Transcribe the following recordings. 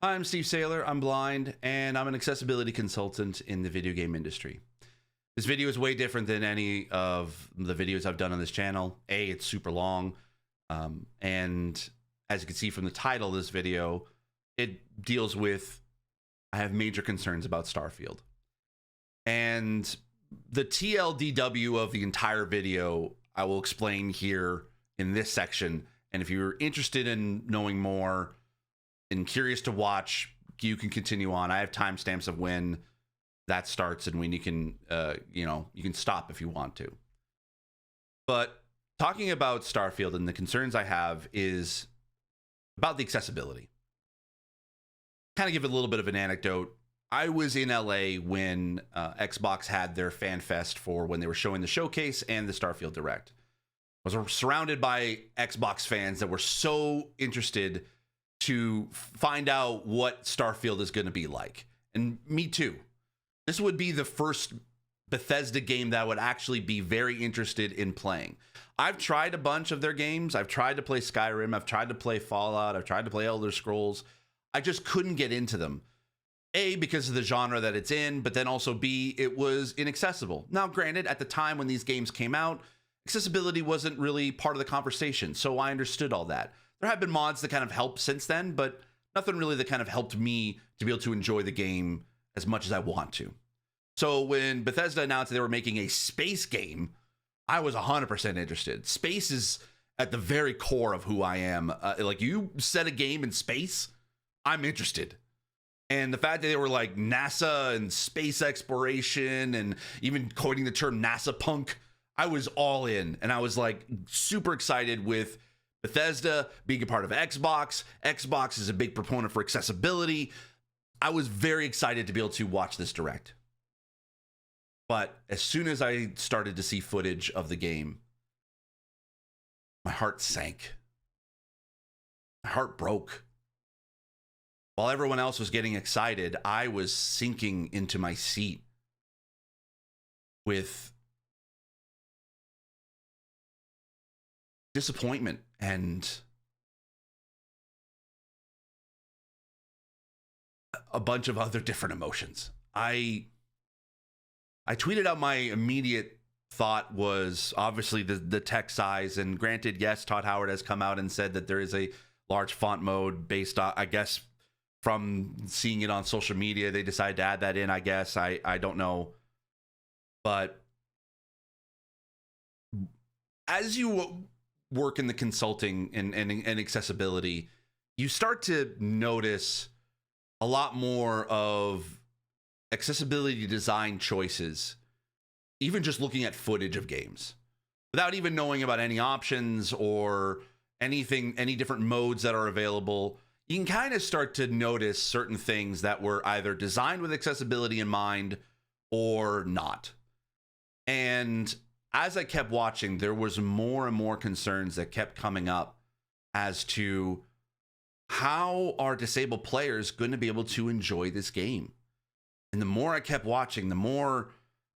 I'm Steve Saylor, I'm blind, and I'm an accessibility consultant in the video game industry. This video is way different than any of the videos I've done on this channel. It's super long, and as you can see from the title of this video, it deals with, I have major concerns about Starfield. And the TLDW of the entire video, I will explain here in this section, and if you're interested in knowing more and curious to watch, you can continue on. I have timestamps of when that starts and when you can, you can stop if you want to. But talking about Starfield and the concerns I have is about the accessibility. Kind of give a little bit of an anecdote. I was in LA when Xbox had their fan fest for when they were showing the showcase and the Starfield Direct. I was surrounded by Xbox fans that were so interested to find out what Starfield is going to be like. And me too. This would be the first Bethesda game that I would actually be very interested in playing. I've tried a bunch of their games. I've tried to play Skyrim. I've tried to play Fallout. I've tried to play Elder Scrolls. I just couldn't get into them. A, because of the genre that it's in, but then also B, it was inaccessible. Now, granted, at the time when these games came out, accessibility wasn't really part of the conversation, so I understood all that. There have been mods that kind of helped since then, but nothing really that kind of helped me to be able to enjoy the game as much as I want to. So when Bethesda announced they were making a space game, I was 100% interested. Space is at the very core of who I am. Like, you set a game in space, I'm interested. And the fact that they were like NASA and space exploration and even coining the term NASA punk, I was all in. And I was like super excited with Bethesda being a part of Xbox. Xbox is a big proponent for accessibility. I was very excited to be able to watch this direct. But as soon as I started to see footage of the game, my heart sank. My heart broke. While everyone else was getting excited, I was sinking into my seat with disappointment and a bunch of other different emotions. I tweeted out my immediate thought was obviously the text size, and granted, yes, Todd Howard has come out and said that there is a large font mode based on, I guess, from seeing it on social media, they decided to add that in, I guess. I don't know. But as you work in the consulting and accessibility, you start to notice a lot more of accessibility design choices, even just looking at footage of games, without even knowing about any options or anything, any different modes that are available. You can kind of start to notice certain things that were either designed with accessibility in mind or not. And as I kept watching, there was more and more concerns that kept coming up as to how are disabled players going to be able to enjoy this game. And the more I kept watching, the more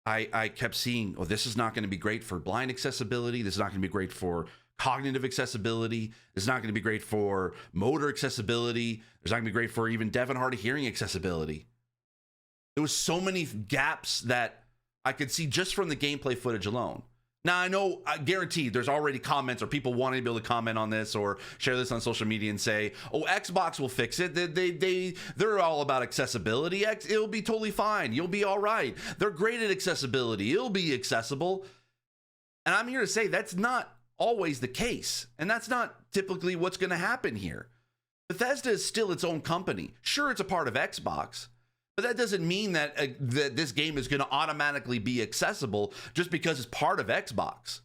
I kept seeing, oh, this is not going to be great for blind accessibility. This is not going to be great for cognitive accessibility. It's not going to be great for motor accessibility. It's not going to be great for even deaf and hard of hearing accessibility. There was so many gaps that I could see just from the gameplay footage alone. Now, I know, I guarantee there's already comments or people wanting to be able to comment on this or share this on social media and say, oh, Xbox will fix it. They're all about accessibility. It'll be totally fine. You'll be all right. They're great at accessibility. It'll be accessible. And I'm here to say that's not always the case, and that's not typically what's going to happen here. Bethesda is still its own company. Sure, it's a part of Xbox, but that doesn't mean that this game is going to automatically be accessible just because it's part of Xbox.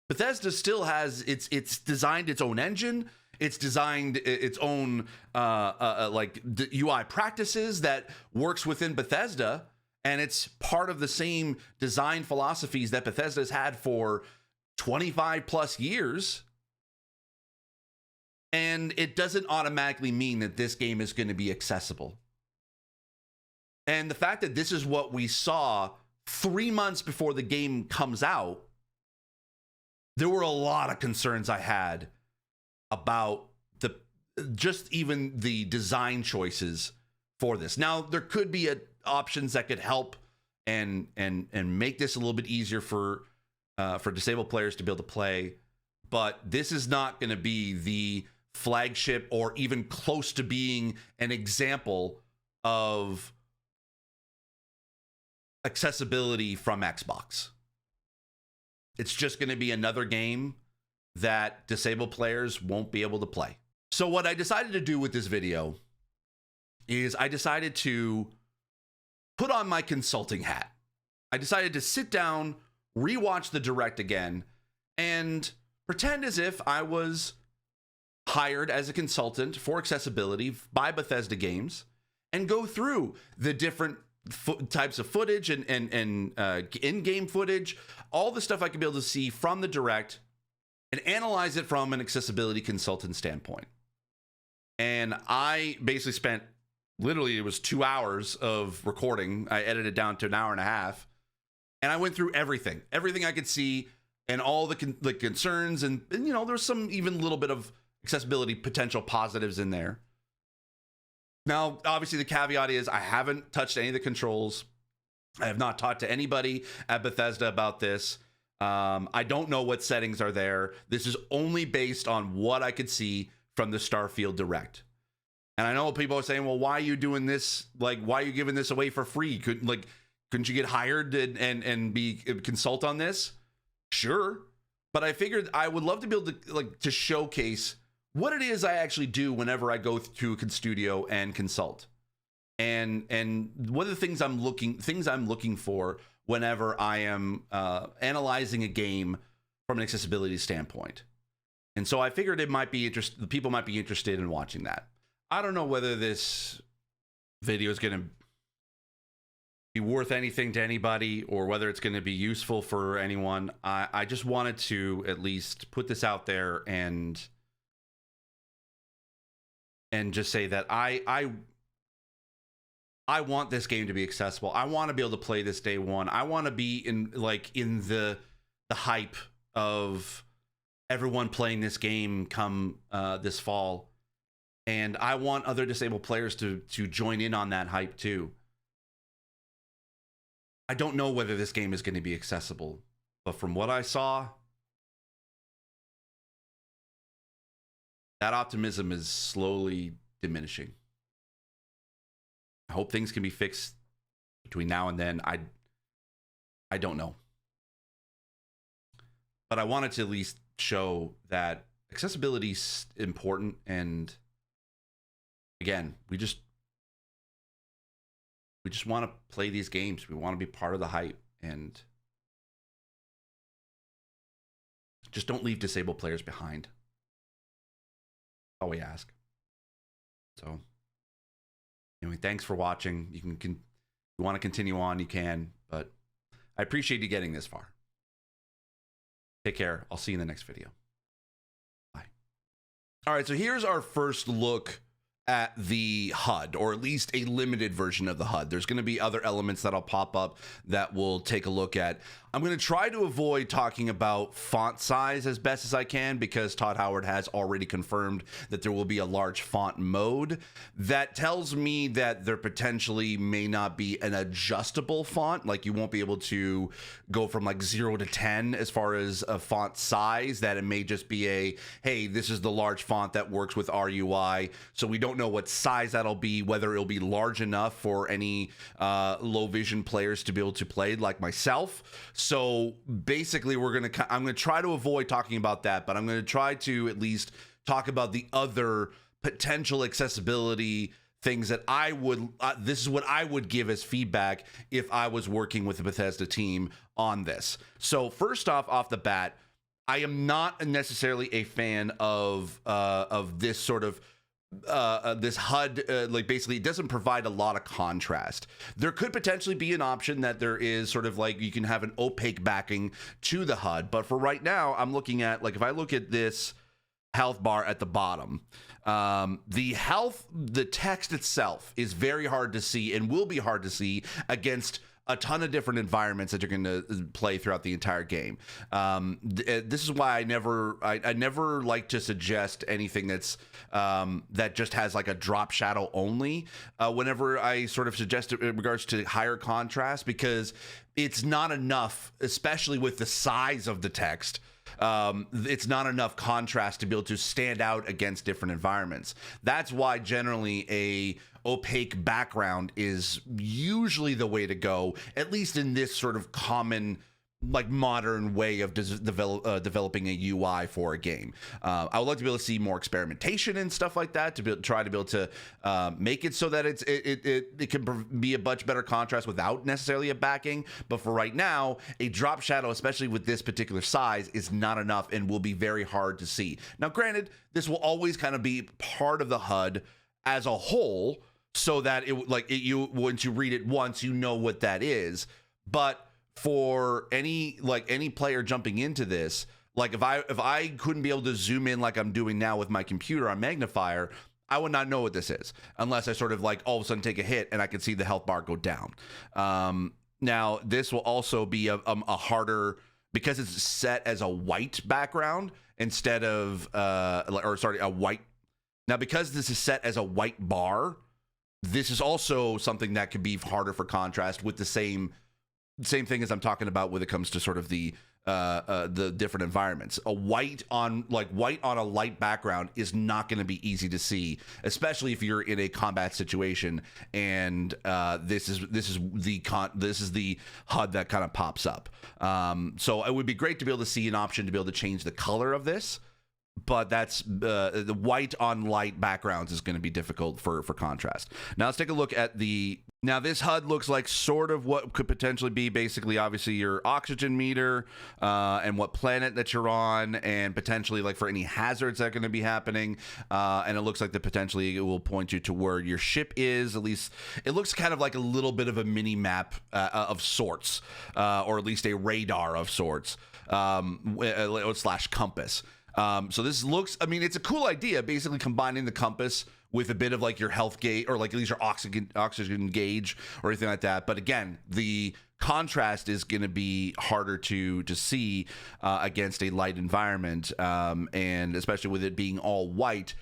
Bethesda still has it's designed its own engine. It's designed its own like the UI practices that works within Bethesda, and it's part of the same design philosophies that Bethesda has had for 25 plus years. And it doesn't automatically mean that this game is going to be accessible. And the fact that this is what we saw 3 months before the game comes out, there were a lot of concerns I had about just even the design choices for this. Now, there could be options that could help and make this a little bit easier for disabled players to be able to play, but this is not going to be the flagship or even close to being an example of accessibility from Xbox. It's just going to be another game that disabled players won't be able to play. So what I decided to do with this video is I decided to put on my consulting hat. I decided to sit down, rewatch the Direct again, and pretend as if I was hired as a consultant for accessibility by Bethesda Games and go through the different types of footage and in-game footage, all the stuff I could be able to see from the Direct and analyze it from an accessibility consultant standpoint. And I basically spent, literally, it was 2 hours of recording. I edited it down to an hour and a half. And I went through everything I could see and all the concerns. And, you know, there's some even little bit of accessibility potential positives in there. Now, obviously, the caveat is I haven't touched any of the controls. I have not talked to anybody at Bethesda about this. I don't know what settings are there. This is only based on what I could see from the Starfield Direct. And I know people are saying, well, why are you doing this? Like, why are you giving this away for free? Couldn't you get hired and be consult on this? Sure. But I figured I would love to be able to showcase what it is I actually do whenever I go to a studio and consult. And what are the things I'm looking for whenever I am analyzing a game from an accessibility standpoint. And so I figured the people might be interested in watching that. I don't know whether this video is going to be worth anything to anybody or whether it's going to be useful for anyone. I just wanted to at least put this out there and just say that I want this game to be accessible. I want to be able to play this day one. I want to be in the hype of everyone playing this game come this fall. And I want other disabled players to join in on that hype too. I don't know whether this game is going to be accessible, but from what I saw, that optimism is slowly diminishing. I hope things can be fixed between now and then. I don't know. But I wanted to at least show that accessibility is important, and again, we just want to play these games. We want to be part of the hype, and just don't leave disabled players behind. That's all we ask. So anyway, thanks for watching. You can if you want to continue on, you can, but I appreciate you getting this far. Take care. I'll see you in the next video. Bye. All right, so here's our first look at the HUD, or at least a limited version of the HUD. There's going to be other elements that'll pop up that we'll take a look at. I'm going to try to avoid talking about font size as best as I can, because Todd Howard has already confirmed that there will be a large font mode. That tells me that there potentially may not be an adjustable font. Like, you won't be able to go from like 0 to 10 as far as a font size, that it may just be a, hey, this is the large font that works with our UI. So we don't know what size that'll be, whether it'll be large enough for any low vision players to be able to play, like myself. So basically, I'm going to try to avoid talking about that, but I'm going to try to at least talk about the other potential accessibility things that I would, this is what I would give as feedback if I was working with the Bethesda team on this. So first off the bat, I am not necessarily a fan of this sort of this HUD, like basically it doesn't provide a lot of contrast. There could potentially be an option that there is sort of like you can have an opaque backing to the HUD, but for right now I'm looking at, like, if I look at this health bar at the bottom, the text itself is very hard to see and will be hard to see against a ton of different environments that you're going to play throughout the entire game. This is why I never like to suggest anything that's that just has like a drop shadow only. Whenever I sort of suggest it in regards to higher contrast, because it's not enough, especially with the size of the text. It's not enough contrast to be able to stand out against different environments. That's why generally a opaque background is usually the way to go, at least in this sort of common, like modern way of developing a UI for a game. I would like to be able to see more experimentation and stuff like that to try to be able to make it so that it can be a much better contrast without necessarily a backing. But for right now, a drop shadow, especially with this particular size, is not enough and will be very hard to see. Now, granted, this will always kind of be part of the HUD as a whole, so that once you read it once, you know what that is. But for any player jumping into this, like if I couldn't be able to zoom in like I'm doing now with my computer on magnifier, I would not know what this is unless I sort of like all of a sudden take a hit and I can see the health bar go down. Now this will also be a harder, because it's set as a white background instead of a white. Now because this is set as a white bar, this is also something that could be harder for contrast with the same thing as I'm talking about when it comes to sort of the different environments. A white on a light background is not going to be easy to see, especially if you're in a combat situation and this is the HUD that kind of pops up. So it would be great to be able to see an option to be able to change the color of this. But that's the white on light backgrounds is going to be difficult for contrast. Now let's take a look at now this HUD looks like sort of what could potentially be basically obviously your oxygen meter and what planet that you're on, and potentially like for any hazards that are going to be happening. And it looks like potentially it will point you to where your ship is. At least it looks kind of like a little bit of a mini map of sorts, or at least a radar of sorts, slash compass. So this looks, I mean, it's a cool idea, basically combining the compass with a bit of like your health gauge, or like at least your oxygen gauge or anything like that. But again, the contrast is going to be harder to see against a light environment, and especially with it being all white.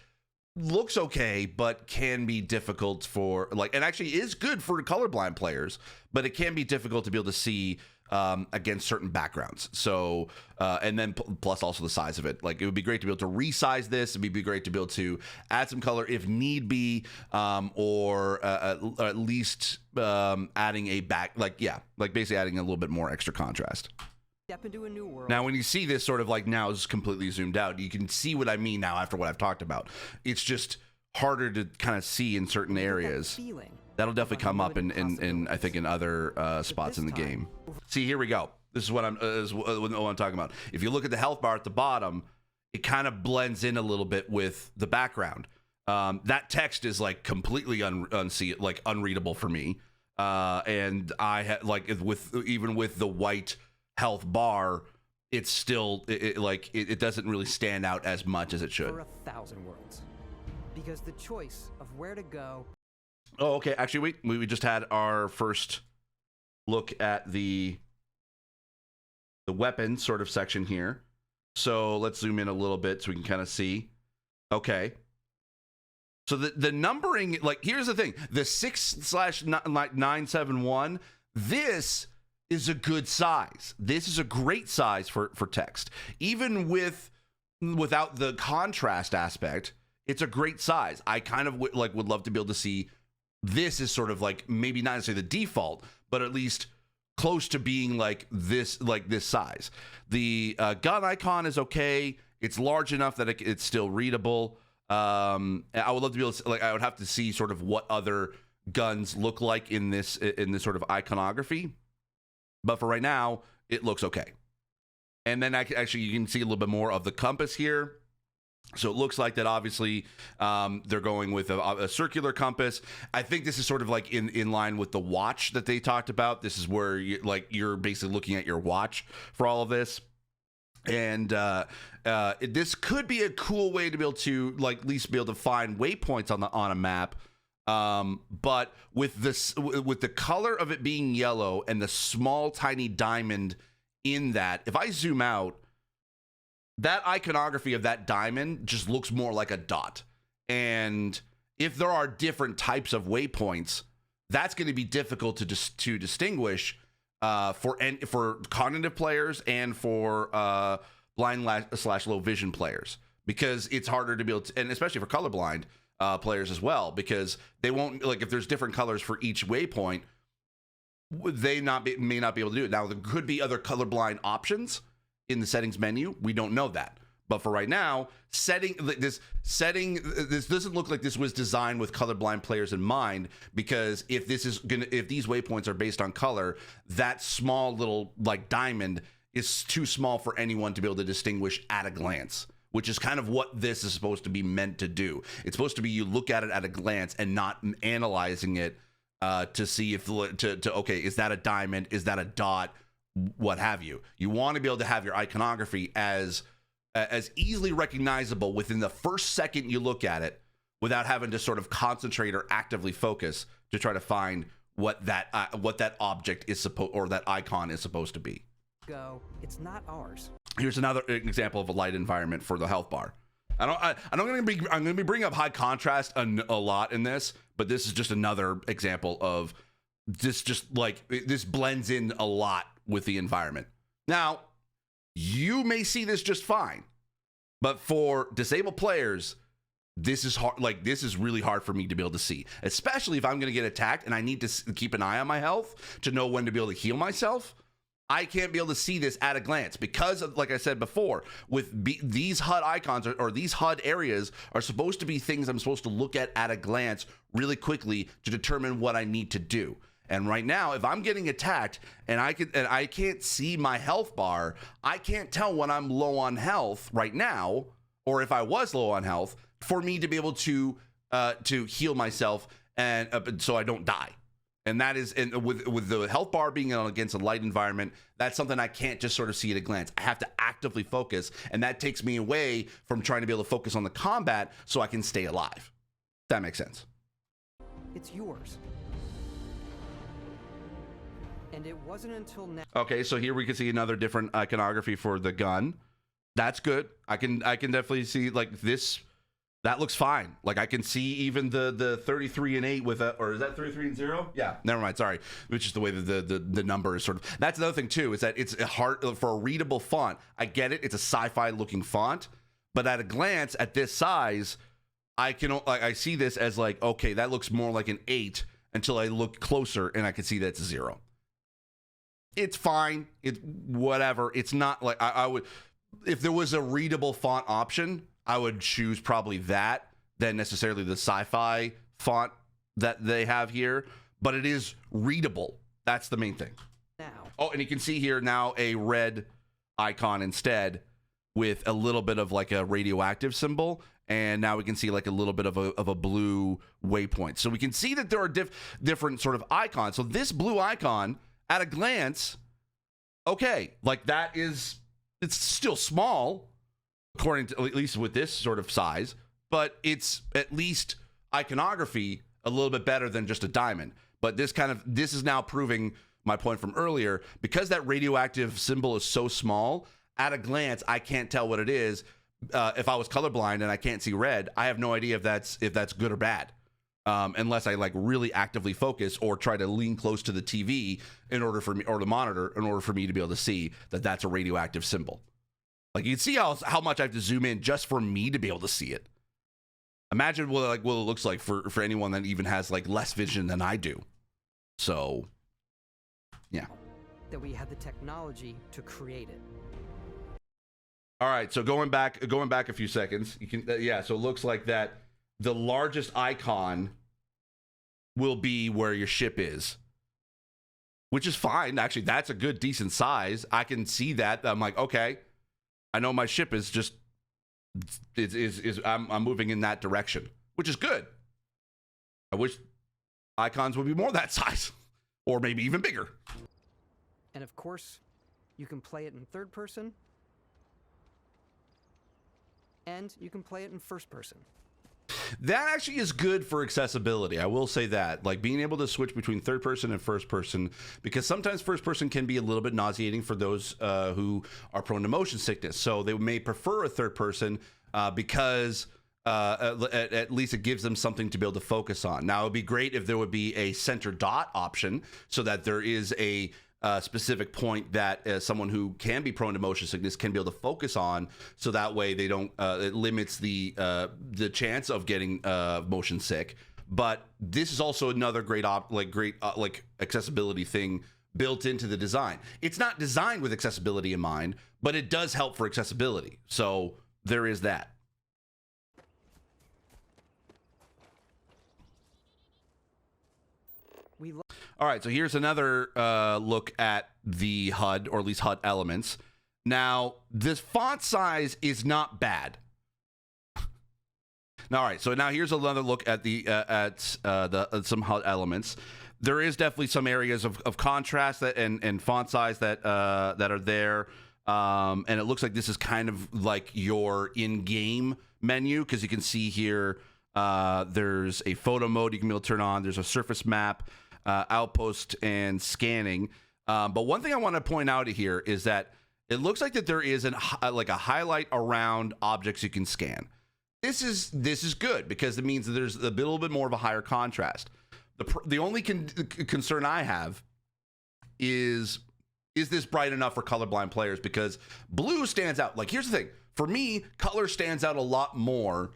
Looks okay, but can be difficult for and actually is good for colorblind players, but it can be difficult to be able to see against certain backgrounds. So and then plus also the size of it. Like it would be great to be able to resize this. It'd be great to be able to add some color if need be, or at least adding a basically adding a little bit more extra contrast. Step into a new world. Now, when you see this sort of like now is completely zoomed out, you can see what I mean now after what I've talked about. It's just harder to kind of see in certain areas. That'll definitely come up in I think in other spots in the game. See, here we go. This is what I'm talking about. If you look at the health bar at the bottom, it kind of blends in a little bit with the background. That text is like completely unreadable for me. And I had even with the white health bar, it's still it doesn't really stand out as much as it should. For 1,000 worlds, because the choice of where to go. Oh, okay. Actually, we just had our first look at the weapon sort of section here. So let's zoom in a little bit so we can kind of see. Okay. So the numbering, like, here's the thing: the 6/971. This is a good size. This is a great size for text. Even without the contrast aspect, it's a great size. I kind of would love to be able to see this is sort of like maybe not necessarily the default, but at least close to being like this size. The gun icon is okay. It's large enough that it's still readable. I would love to be able to I would have to see sort of what other guns look like in this sort of iconography. But for right now, it looks okay. And then actually you can see a little bit more of the compass here. So it looks like that obviously they're going with a circular compass. I think this is sort of like in line with the watch that they talked about. This is where you're basically looking at your watch for all of this. And this could be a cool way to be able to at least be able to find waypoints on a map. But with this, with the color of it being yellow and the small tiny diamond in that, if I zoom out, that iconography of that diamond just looks more like a dot. And if there are different types of waypoints, that's going to be difficult to distinguish for cognitive players and for blind / low vision players, because it's harder to be able to, and especially for colorblind players as well, because they won't, like, if there's different colors for each waypoint, they may not be able to do it. Now, there could be other colorblind options in the settings menu. We don't know that. But for right now, this doesn't look like this was designed with colorblind players in mind, because if these waypoints are based on color, that small little like diamond is too small for anyone to be able to distinguish at a glance, which is kind of what this is supposed to be meant to do. It's supposed to be you look at it at a glance and not analyzing it to see if okay, is that a diamond? Is that a dot? What have you? You want to be able to have your iconography as easily recognizable within the first second you look at it, without having to sort of concentrate or actively focus to try to find what that object is supposed, or that icon is supposed to be. Go. It's not ours. Here's another example of a light environment for the health bar. I'm going to be bringing up high contrast a lot in this, but this is just another example of this. Just like this blends in a lot with the environment. Now, you may see this just fine, but for disabled players, this is hard. Like, this is really hard for me to be able to see, especially if I'm going to get attacked and I need to keep an eye on my health to know when to be able to heal myself. I can't be able to see this at a glance because of, like I said before, with these HUD icons or these HUD areas are supposed to be things I'm supposed to look at a glance really quickly to determine what I need to do. And right now, if I'm getting attacked and I can't see my health bar, I can't tell when I'm low on health right now, or if I was low on health, for me to be able to heal myself and so I don't die. And that is, and with the health bar being against a light environment, that's something I can't just sort of see at a glance. I have to actively focus, and that takes me away from trying to be able to focus on the combat so I can stay alive. That makes sense. It's yours. And it wasn't until now. Okay, so here we can see another different iconography for the gun. That's good. I can definitely see, like, this. That looks fine. Like, I can see even the 33 and 8 with a, or is that 33 and 0? Yeah, never mind. Sorry, which is the way that the number is sort of. That's another thing too, is that it's hard for a readable font. I get it. It's a sci-fi looking font, but at a glance, at this size, I see this as like, okay, that looks more like an 8 until I look closer and I can see that it's a 0. It's fine. It's whatever. It's not like I would, if there was a readable font option, I would choose probably that than necessarily the sci-fi font that they have here, but it is readable. That's the main thing. Now. Oh, and you can see here now a red icon instead with a little bit of like a radioactive symbol, and now we can see like a little bit of a blue waypoint. So we can see that there are different sort of icons. So this blue icon, at a glance, okay, like that is, it's still small, according to, at least with this sort of size, but it's at least iconography a little bit better than just a diamond. But this is now proving my point from earlier, because that radioactive symbol is so small, at a glance, I can't tell what it is. If I was colorblind and I can't see red, I have no idea if that's good or bad. Unless I like really actively focus or try to lean close to the TV in order for me, or the monitor, in order for me to be able to see that that's a radioactive symbol. Like, you can see how much I have to zoom in just for me to be able to see it. Imagine what it looks like for anyone that even has like less vision than I do. So, yeah. That we had the technology to create it. All right, so going back a few seconds, you can so it looks like that the largest icon will be where your ship is, which is fine. Actually, that's a good, decent size. I can see that. I'm like, okay, I know my ship is just I'm moving in that direction, which is good. I wish icons would be more that size, or maybe even bigger. And of course, you can play it in third person, and you can play it in first person. That actually is good for accessibility. I will say that, like being able to switch between third person and first person, because sometimes first person can be a little bit nauseating for those who are prone to motion sickness. So they may prefer a third person because at least it gives them something to be able to focus on. Now, it would be great if there would be a center dot option so that there is a specific point that someone who can be prone to motion sickness can be able to focus on, so that way they don't it limits the chance of getting motion sick. But this is also another great accessibility thing built into the design. It's not designed with accessibility in mind, but it does help for accessibility. So there is that. All right, so here's another look at the HUD, or at least HUD elements. Now, this font size is not bad. Now, all right, so now here's another look at the some HUD elements. There is definitely some areas of contrast that and font size that that are there, and it looks like this is kind of like your in-game menu, because you can see here there's a photo mode you can be able to turn on. There's a surface map. Outpost and scanning. But one thing I want to point out here is that it looks like that there is like a highlight around objects you can scan. This is good because it means that there's a little bit more of a higher contrast. The only concern I have is this bright enough for colorblind players? Because blue stands out. Like, here's the thing. For me, color stands out a lot more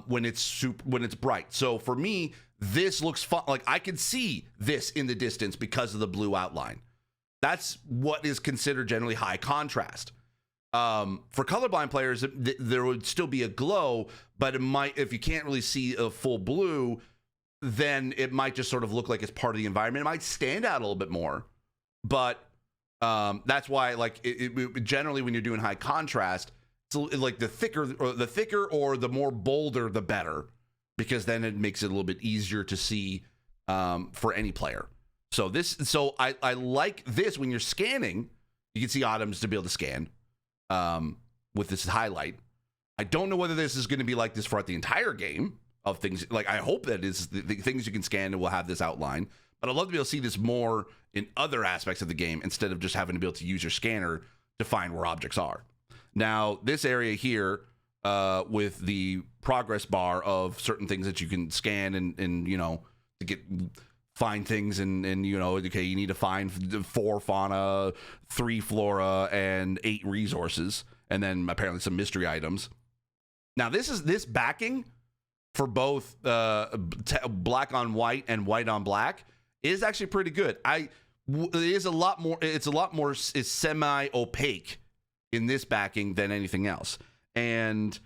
when it's bright. So for me, this looks fun. Like, I can see this in the distance because of the blue outline. That's what is considered generally high contrast. For colorblind players, there would still be a glow, but it might, if you can't really see a full blue, then it might just sort of look like it's part of the environment. It might stand out a little bit more, but that's why, like, it generally when you're doing high contrast, it's like the thicker or the more bolder, the better, because then it makes it a little bit easier to see for any player. So I like this when you're scanning. You can see items to be able to scan with this highlight. I don't know whether this is going to be like this throughout the entire game of things. Like, I hope that is the things you can scan and will have this outline. But I'd love to be able to see this more in other aspects of the game instead of just having to be able to use your scanner to find where objects are. Now, this area here, with the progress bar of certain things that you can scan and you know, to find things and you know, okay, you need to find 4 fauna, 3 flora, and 8 resources, and then apparently some mystery items. Now, this backing for both black on white and white on black is actually pretty good. It's a lot more semi opaque in this backing than anything else, and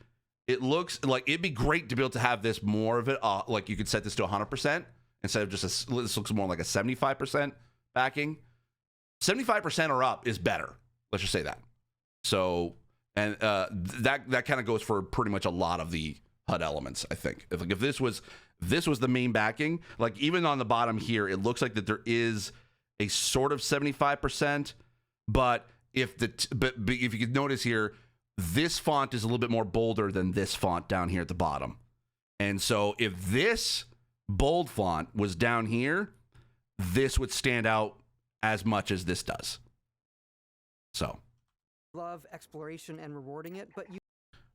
it looks like it'd be great to be able to have this more of it. Like, you could set this to 100% instead of just this looks more like a 75% backing. 75% or up is better. Let's just say that. So, and that kind of goes for pretty much a lot of the HUD elements. I think if this was the main backing, like even on the bottom here, it looks like that there is a sort of 75%, but if you could notice here, this font is a little bit more bolder than this font down here at the bottom. And so if this bold font was down here, this would stand out as much as this does. So love exploration and rewarding it, but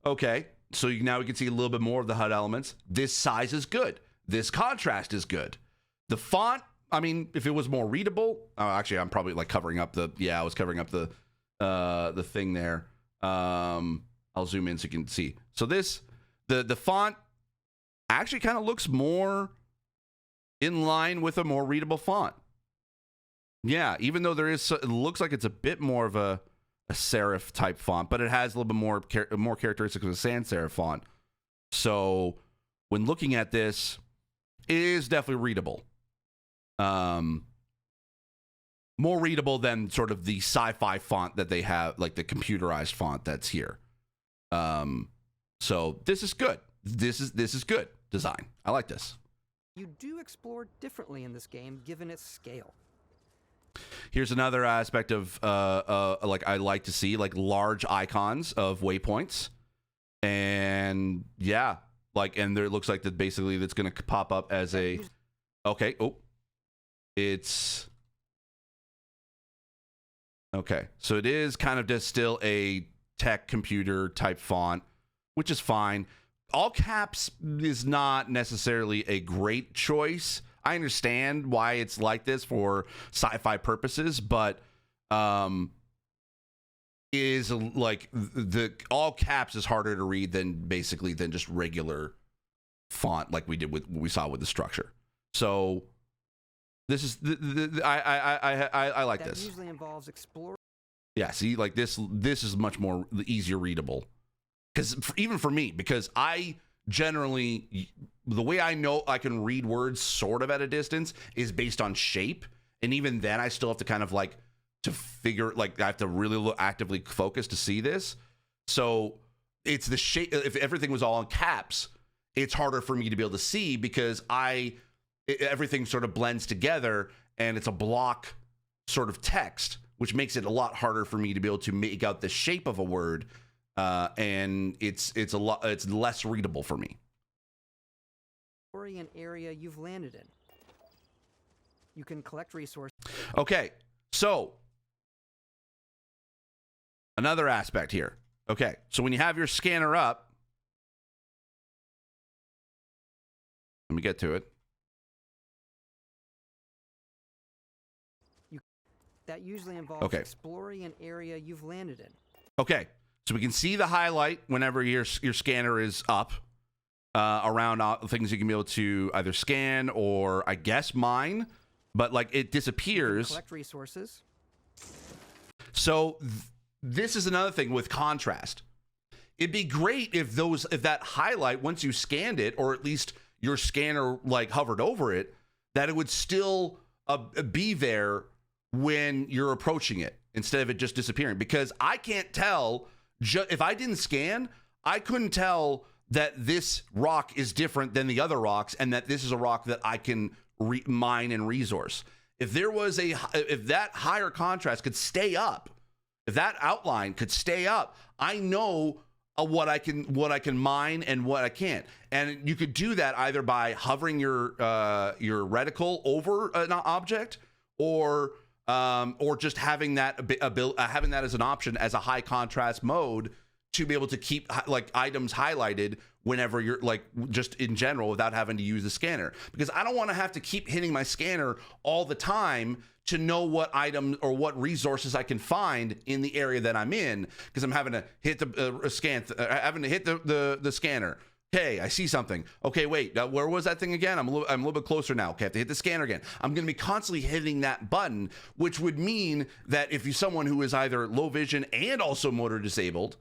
okay, so now we can see a little bit more of the HUD elements. This size is good. This contrast is good. The font, I mean, if it was more readable, actually, I'm probably like covering up I was covering up the thing there. I'll zoom in so you can see. So the font actually kind of looks more in line with a more readable font. Yeah, even though it looks like it's a bit more of a serif type font, but it has a little bit more characteristics of a sans serif font. So when looking at this, it is definitely readable. More readable than sort of the sci-fi font that they have, like the computerized font that's here. So this is good. This is good design. I like this. You do explore differently in this game, given its scale. Here's another aspect of like I like to see like large icons of waypoints, and yeah, like, and there looks like that basically that's going to pop up as a, okay. Oh, it's okay. So it is kind of just still a tech computer type font, which is fine. All caps is not necessarily a great choice. I understand why it's like this for sci-fi purposes, but is like the all caps is harder to read than just regular font like we did with what we saw with the structure. So this is I like that this. Usually involves exploring. Yeah, see, like this is much more easier readable. Because even for me, because I generally, the way I know I can read words sort of at a distance is based on shape. And even then I still have to kind of like to figure, like I have to really actively focus to see this. So it's the shape. If everything was all in caps, it's harder for me to be able to see because everything sort of blends together and it's a block sort of text, which makes it a lot harder for me to be able to make out the shape of a word. And it's less readable for me. An area you've landed in. You can collect resources. Okay, so another aspect here. Okay, so when you have your scanner up, let me get to it. That usually involves exploring an area you've landed in. Okay, so we can see the highlight whenever your scanner is up around things you can be able to either scan or, I guess, mine, but like it disappears. Collect resources. So this is another thing with contrast. It'd be great if that highlight, once you scanned it, or at least your scanner like hovered over it, that it would still be there when you're approaching it instead of it just disappearing. Because I can't tell, if I didn't scan, I couldn't tell that this rock is different than the other rocks and that this is a rock that I can mine and resource. If that higher contrast could stay up, if that outline could stay up, I know what I can mine and what I can't. And you could do that either by hovering your reticle over an object, or just having that as an option as a high contrast mode to be able to keep like items highlighted whenever you're like just in general without having to use the scanner. Because I don't want to have to keep hitting my scanner all the time to know what item or what resources I can find in the area that I'm in, because I'm having to hit the scanner. Okay, I see something. Okay, wait, where was that thing again? I'm a little bit closer now. Okay, I have to hit the scanner again. I'm going to be constantly hitting that button, which would mean that if you're someone who is either low vision and also motor disabled,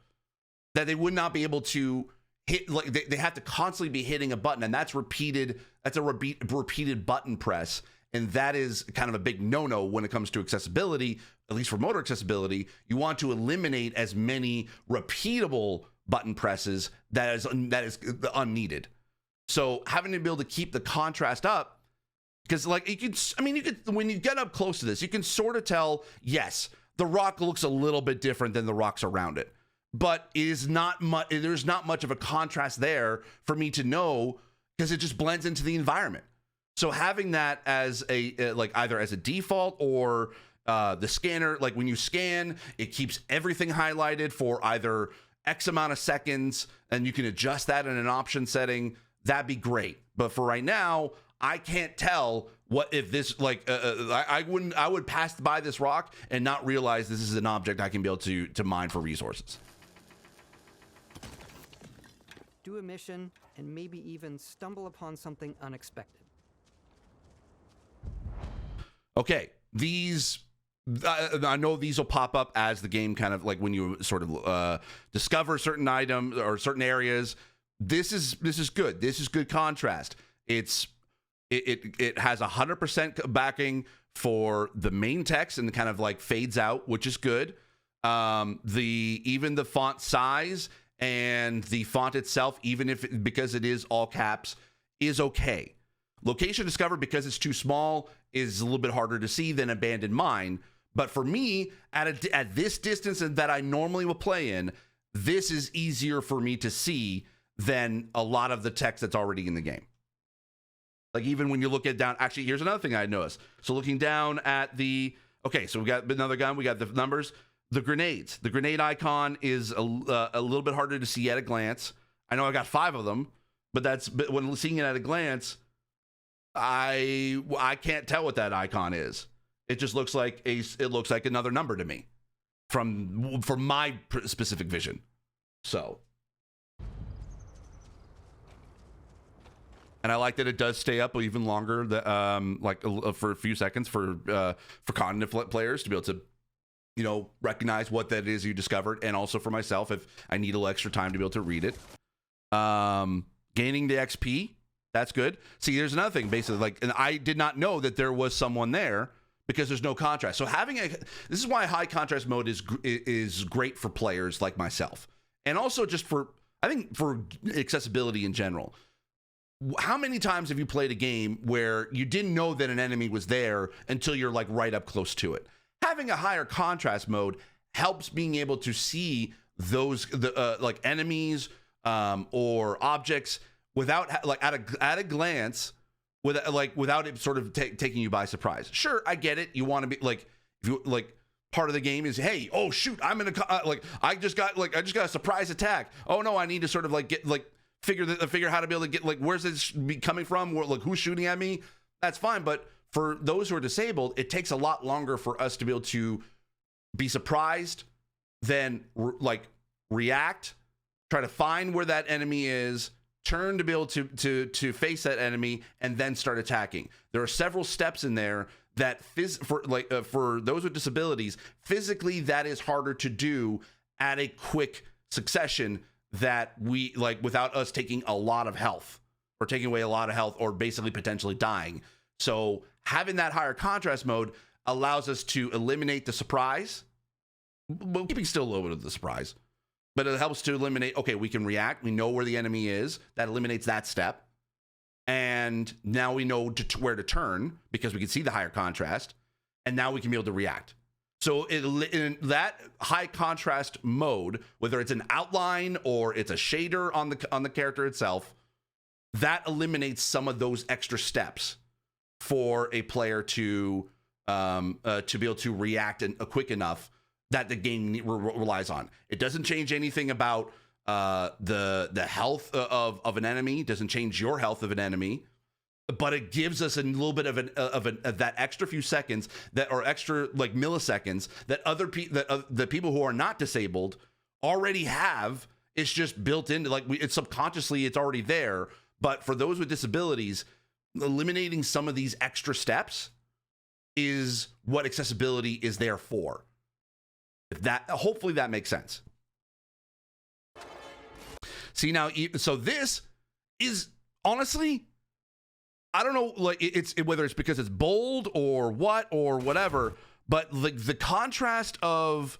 that they would not be able to hit, like they have to constantly be hitting a button, and that's repeated. That's a repeated button press. And that is kind of a big no-no when it comes to accessibility, at least for motor accessibility. You want to eliminate as many repeatable button presses that is unneeded. So having to be able to keep the contrast up, because like you could when you get up close to this, you can sort of tell, yes, the rock looks a little bit different than the rocks around it, but it is not much. There's not much of a contrast there for me to know, because it just blends into the environment. So having that as like either as a default or the scanner, like when you scan, it keeps everything highlighted for either X amount of seconds, and you can adjust that in an option setting. That'd be great. But for right now, I can't tell what if this like I would pass by this rock and not realize this is an object I can be able to mine for resources. Do a mission and maybe even stumble upon something unexpected. Okay, these I know these will pop up as the game kind of like when you sort of discover certain items or certain areas. This is good. This is good contrast. It has 100% backing for the main text and kind of like fades out, which is good. Even the font size and the font itself, because it is all caps, is okay. Location discovered, because it's too small, is a little bit harder to see than abandoned mine. But for me, at this distance that I normally will play in, this is easier for me to see than a lot of the text that's already in the game. Like even when you look at down, actually, here's another thing I noticed. So looking down at the, okay, so we got another gun, we got the numbers, the grenades. The grenade icon is a little bit harder to see at a glance. I know I got 5 of them, but when seeing it at a glance, I can't tell what that icon is. It just looks like another number to me from my specific vision. So, and I like that it does stay up even longer, for a few seconds for cognitive players to be able to, recognize what that is you discovered, and also for myself if I need a little extra time to be able to read it. Gaining the XP, that's good. See, there's another thing, basically, and I did not know that there was someone there because there's no contrast. So this is why high contrast mode is great for players like myself, and also just for accessibility in general. How many times have you played a game where you didn't know that an enemy was there until you're like right up close to it? Having a higher contrast mode helps being able to see those enemies or objects without at a glance, without it sort of taking you by surprise. Sure, I get it. You want to be if you part of the game is, hey, oh shoot, I'm in a I just got a surprise attack. Oh no, I need to sort of figure how to be able to get where's this coming from? Who's shooting at me? That's fine, but for those who are disabled, it takes a lot longer for us to be able to be surprised, then react, try to find where that enemy is, turn to be able to face that enemy, and then start attacking. There are several steps in there that for those with disabilities, physically that is harder to do at a quick succession, that we without us taking a lot of health or taking away a lot of health or basically potentially dying. So having that higher contrast mode allows us to eliminate the surprise, but keeping still a little bit of the surprise. But it helps to eliminate, okay, we can react. We know where the enemy is. That eliminates that step. And now we know where to turn because we can see the higher contrast. And now we can be able to react. So in that high contrast mode, whether it's an outline or it's a shader on the character itself, that eliminates some of those extra steps for a player to be able to react quick enough that the game relies on. It doesn't change anything about the health of an enemy. It doesn't change your health of an enemy, but it gives us a little bit of that extra few seconds or extra milliseconds that the people who are not disabled already have. It's just built into it's subconsciously, it's already there. But for those with disabilities, eliminating some of these extra steps is what accessibility is there for. Hopefully that makes sense. See now, so this is honestly, I don't know, whether it's because it's bold or whatever, but the contrast of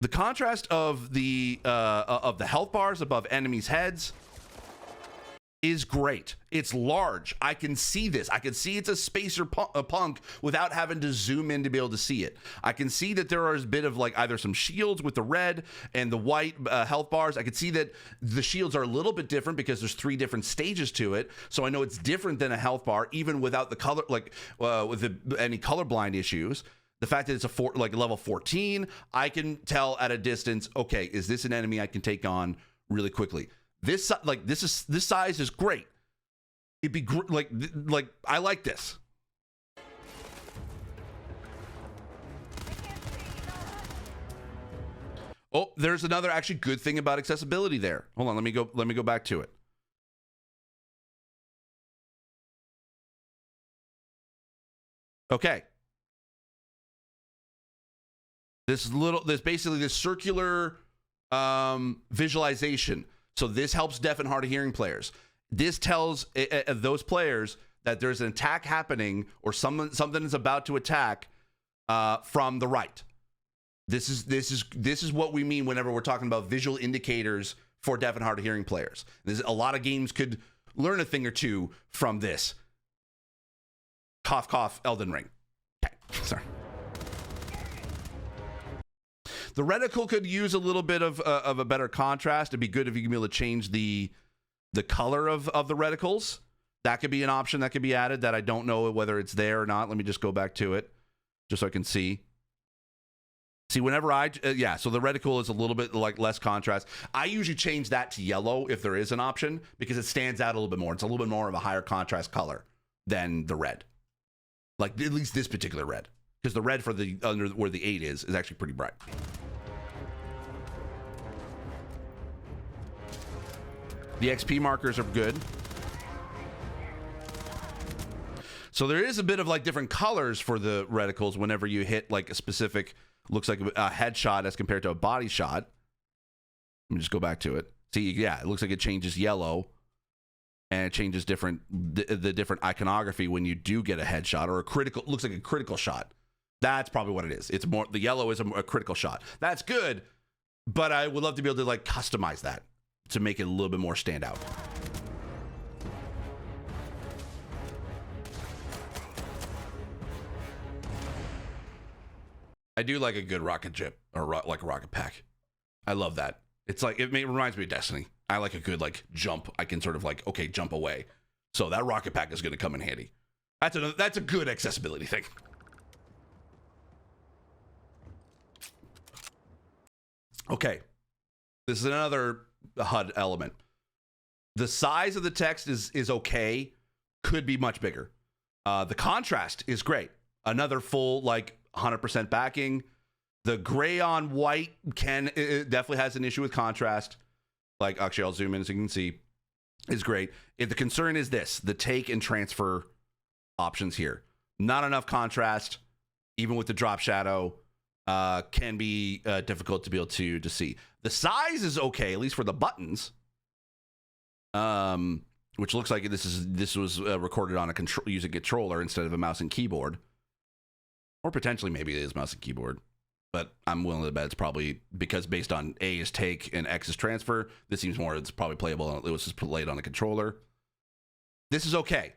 the health bars above enemies' heads is great. It's large. I can see this. I can see it's a spacer punk without having to zoom in to be able to see it. I can see that there is a bit of either some shields with the red and the white health bars. I can see that the shields are a little bit different because there's 3 different stages to it. So I know it's different than a health bar, even without the color, any colorblind issues. The fact that it's a level 14, I can tell at a distance, okay, is this an enemy I can take on really quickly? This size is great. It'd be I like this. Oh, there's another actually good thing about accessibility there. Hold on, let me go back to it. Okay. This basically this circular visualization. So this helps deaf and hard of hearing players. This tells those players that there's an attack happening or something is about to attack from the right. This is what we mean whenever we're talking about visual indicators for deaf and hard of hearing players. A lot of games could learn a thing or two from this. Cough, cough, Elden Ring. Okay, sorry. The reticle could use a little bit of a better contrast. It'd be good if you can be able to change the color of the reticles. That could be an option that could be added that I don't know whether it's there or not. Let me just go back to it just so I can see. See, whenever yeah, so the reticle is a little bit like less contrast. I usually change that to yellow if there is an option because it stands out a little bit more. It's a little bit more of a higher contrast color than the red. Like at least this particular red. Because the red for the under where the 8 is actually pretty bright. The XP markers are good. So there is a bit of like different colors for the reticles whenever you hit like a specific, looks like a headshot as compared to a body shot. Let me just go back to it. See, yeah, it looks like it changes yellow and it changes the different iconography when you do get a headshot or a critical, looks like a critical shot. That's probably what it is. It's more, the yellow is a critical shot. That's good, but I would love to be able to like customize that to make it a little bit more stand out. I do like a good rocket ship or like a rocket pack. I love that. It's like, it reminds me of Destiny. I like a good like jump. I can sort of like, okay, jump away. So that rocket pack is going to come in handy. That's a good accessibility thing. Okay, this is another HUD element. The size of the text is okay. Could be much bigger. The contrast is great. Another full like 100% backing. The gray on white it definitely has an issue with contrast. Like, actually, I'll zoom in so you can see. Is great. If the concern is this, the take and transfer options here. Not enough contrast, even with the drop shadow. Can be difficult to be able to see. The size is okay, at least for the buttons. Which looks like this was recorded on using a controller instead of a mouse and keyboard. Or potentially maybe it is mouse and keyboard. But I'm willing to bet it's probably because based on A is take and X is transfer. This seems more it's probably playable. It was just played on a controller. This is okay,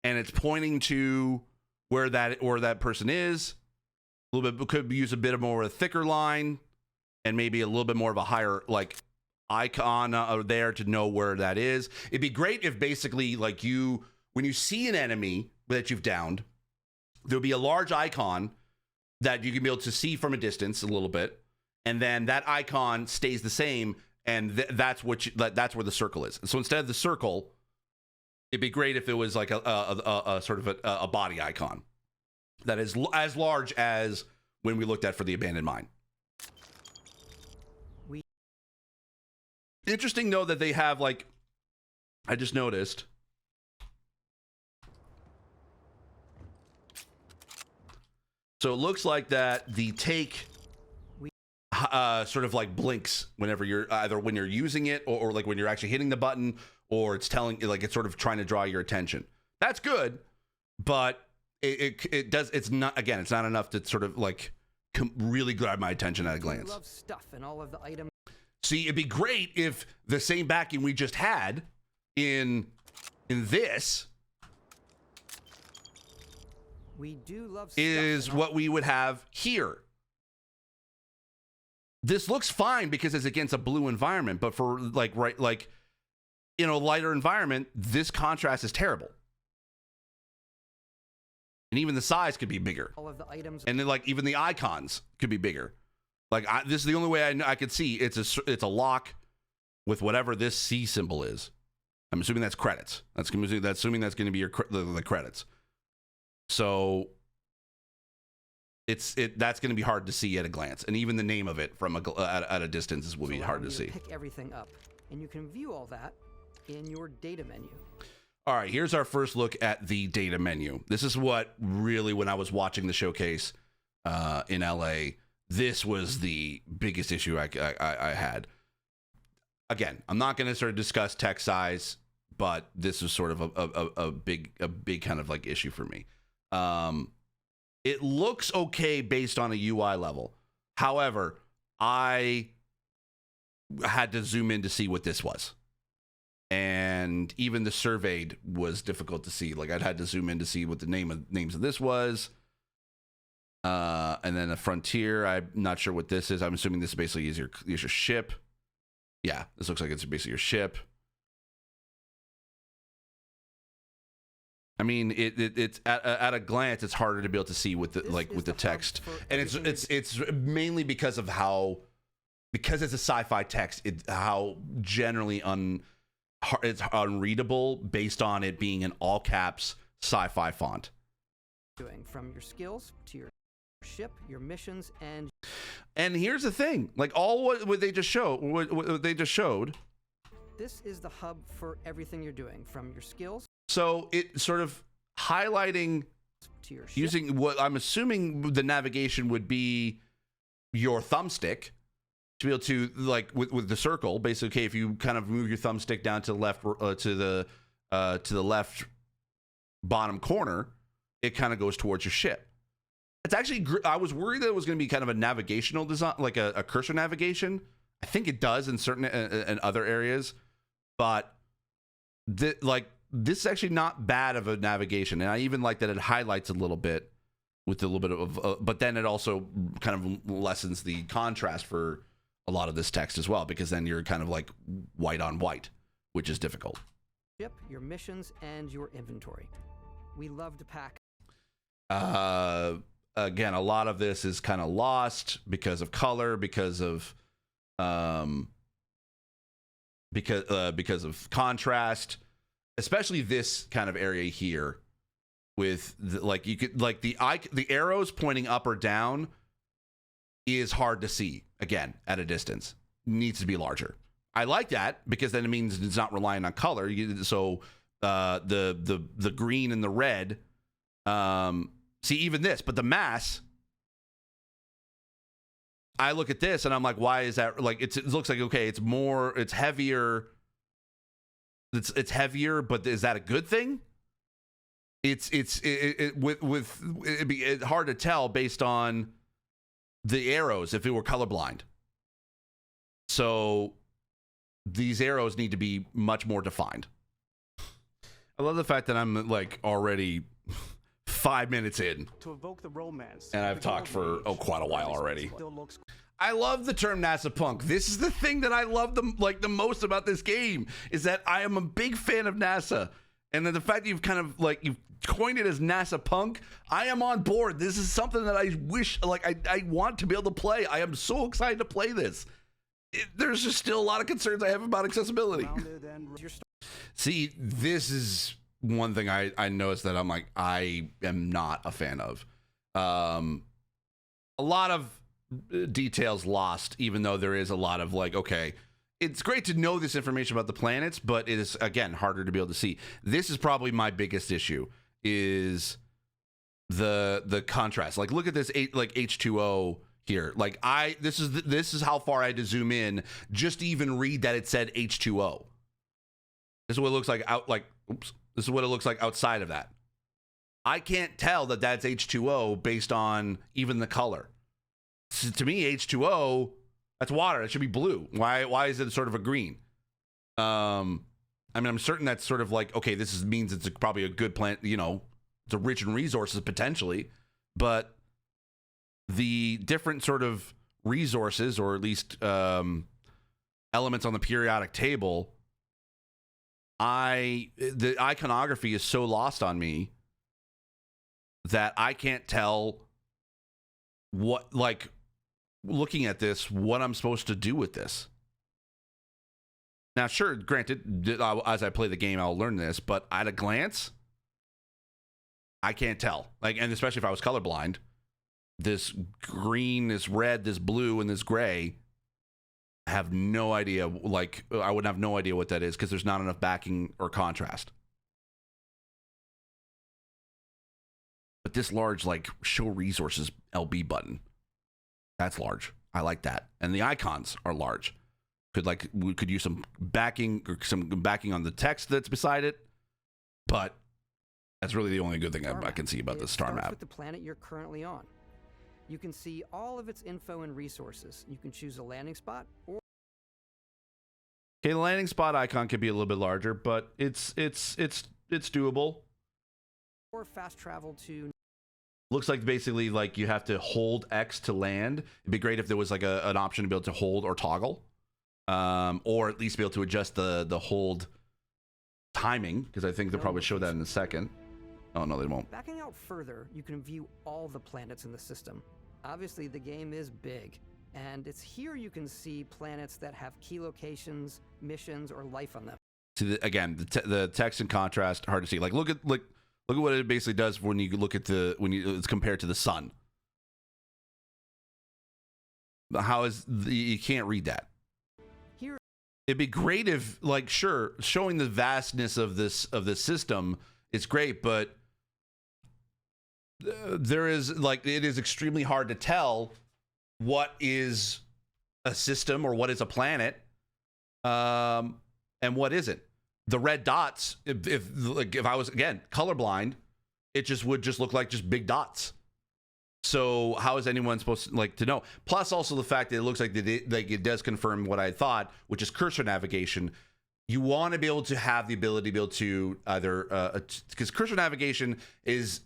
and it's pointing to where that person is. A little bit could use a bit of more of a thicker line, and maybe a little bit more of a higher like icon there to know where that is. It'd be great if basically like when you see an enemy that you've downed, there'll be a large icon that you can be able to see from a distance a little bit, and then that icon stays the same, and that's where the circle is. So instead of the circle, it'd be great if it was like a sort of a body icon that is as large as when we looked at for the abandoned mine. Interesting though that they have like, I just noticed. So it looks like that the take sort of like blinks whenever you're either when you're using it or like when you're actually hitting the button, or it's telling like it's sort of trying to draw your attention. That's good, but it's not enough to sort of like really grab my attention at a glance. I love stuff and all of the items. See, it'd be great if the same backing we just had in this we do love is what we would have here. This looks fine because it's against a blue environment, but for like in a lighter environment, this contrast is terrible. And even the size could be bigger. All of the items, and then like even the icons could be bigger. Like this is the only way I could see it's a lock with whatever this C symbol is. I'm assuming that's credits. Assuming that's going to be the credits. So that's going to be hard to see at a glance, and even the name of it from at a distance will be hard to see. Pick everything up, and you can view all that in your data menu. All right, here's our first look at the data menu. This is what really, when I was watching the showcase in LA, this was the biggest issue I had. Again, I'm not going to sort of discuss text size, but this is sort of a big kind of like issue for me. It looks okay based on a UI level. However, I had to zoom in to see what this was. And even the surveyed was difficult to see. Like I'd had to zoom in to see what the names of this was. And then a frontier. I'm not sure what this is. I'm assuming this basically is your ship. Yeah, this looks like it's basically your ship. I mean, it's at a glance, it's harder to be able to see with the text, and it's mainly because of because it's a sci-fi text, how generally it's unreadable based on it being an all caps sci-fi font. Doing from your skills to your ship, your missions, and here's the thing, like all what they just showed. This is the hub for everything you're doing, from your skills. So it sort of highlighting to your ship. Using what I'm assuming the navigation would be your thumbstick to be able to, like with the circle, basically. Okay, if you kind of move your thumbstick down to the left to the left bottom corner, it kind of goes towards your ship. It's actually, I was worried that it was going to be kind of a navigational design, like a cursor navigation. I think it does in certain in other areas, but this is actually not bad of a navigation, and I even like that it highlights a little bit with a little bit of, but then it also kind of lessens the contrast for a lot of this text as well, because then you're kind of like white on white, which is difficult. Ship, your missions, and your inventory. We love to pack. Again, a lot of this is kind of lost because of color, because of contrast. Especially this kind of area here with the arrows pointing up or down is hard to see, again, at a distance. Needs to be larger. I like that because then it means it's not relying on color. So the green and the red, see even this, but the mass, I look at this and I'm like, why is that? Like it looks like, okay, it's heavier. It's heavier, but is that a good thing? It's hard to tell based on the arrows if it were colorblind. So these arrows need to be much more defined. I love the fact that I'm like already 5 minutes in to evoke the romance, and I've talked for quite a while already. I love the term NASA punk. This is the thing that I love the most about this game, is that I am a big fan of NASA, and then the fact that you've kind of you've coined it as NASA punk, I am on board. This is something that I wish, I want to be able to play. I am so excited to play this. There's just still a lot of concerns I have about accessibility. See, this is one thing I noticed that I'm like, I am not a fan of. A lot of details lost, even though there is a lot of okay, it's great to know this information about the planets, but it is, again, harder to be able to see. This is probably my biggest issue, is the contrast. Look at this H2O here. This is how far I had to zoom in just to even read that it said H2O. This is what it looks like this is what it looks like outside of that. I can't tell that that's H2O based on even the color. So to me, H2O, that's water. It should be blue. Why is it sort of a green? I mean, I'm certain that's sort of okay, means it's probably a good plant, it's rich in resources potentially, but the different sort of resources, or at least elements on the periodic table, the iconography is so lost on me that I can't tell what, looking at this, what I'm supposed to do with this. Now, sure, granted, as I play the game, I'll learn this, but at a glance, I can't tell. And especially if I was colorblind, this green, this red, this blue, and this gray, I have no idea. I would have no idea what that is because there's not enough backing or contrast. But this large, show resources LB button, that's large. I like that. And the icons are large. We could use some backing on the text that's beside it. But that's really the only good thing I can see about the star map. With the planet you're currently on. You can see all of its info and resources. You can choose a landing spot or the landing spot icon could be a little bit larger, but it's doable. Or fast travel to Looks like basically like you have to hold X to land. It'd be great if there was like an option to be able to hold or toggle, or at least be able to adjust the hold timing, because I think they'll probably show that in a second. Oh no, they won't. Backing out further, you can view all the planets in the system. Obviously, the game is big, and it's here you can see planets that have key locations, missions, or life on them. See, again, the text and contrast hard to see. Like look at what it basically does when you look at it's compared to the sun. How is you can't read that. Here, it'd be great if, like, sure, showing the vastness of this system is great, but there is like it is extremely hard to tell what is a system or what is a planet, and what isn't. The red dots, if I was again colorblind, it would look like just big dots. So how is anyone supposed to know? Plus, also the fact that it looks like it does confirm what I thought, which is cursor navigation. You want to be able to have the ability to be able to either because cursor navigation is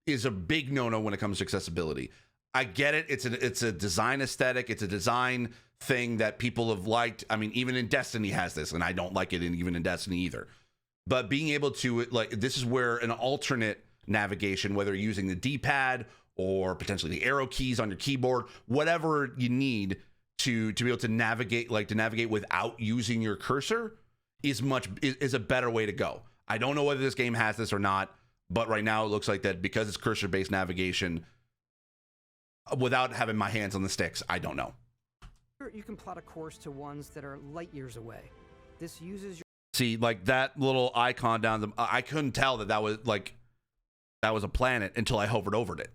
a big no-no when it comes to accessibility. I get it. It's a design aesthetic. It's a design thing that people have liked. I mean, even in Destiny has this, and I don't like it even in Destiny either. But being able to, like, this is where an alternate navigation, whether you're using the D-pad or potentially the arrow keys on your keyboard, whatever you need to be able to navigate without using your cursor is a better way to go. I don't know whether this game has this or not, but right now it looks like that because it's cursor-based navigation, without having my hands on the sticks, I don't know. you can plot a course to ones that are light years away. This uses your... See, like that little icon down I couldn't tell that was a planet until I hovered over it,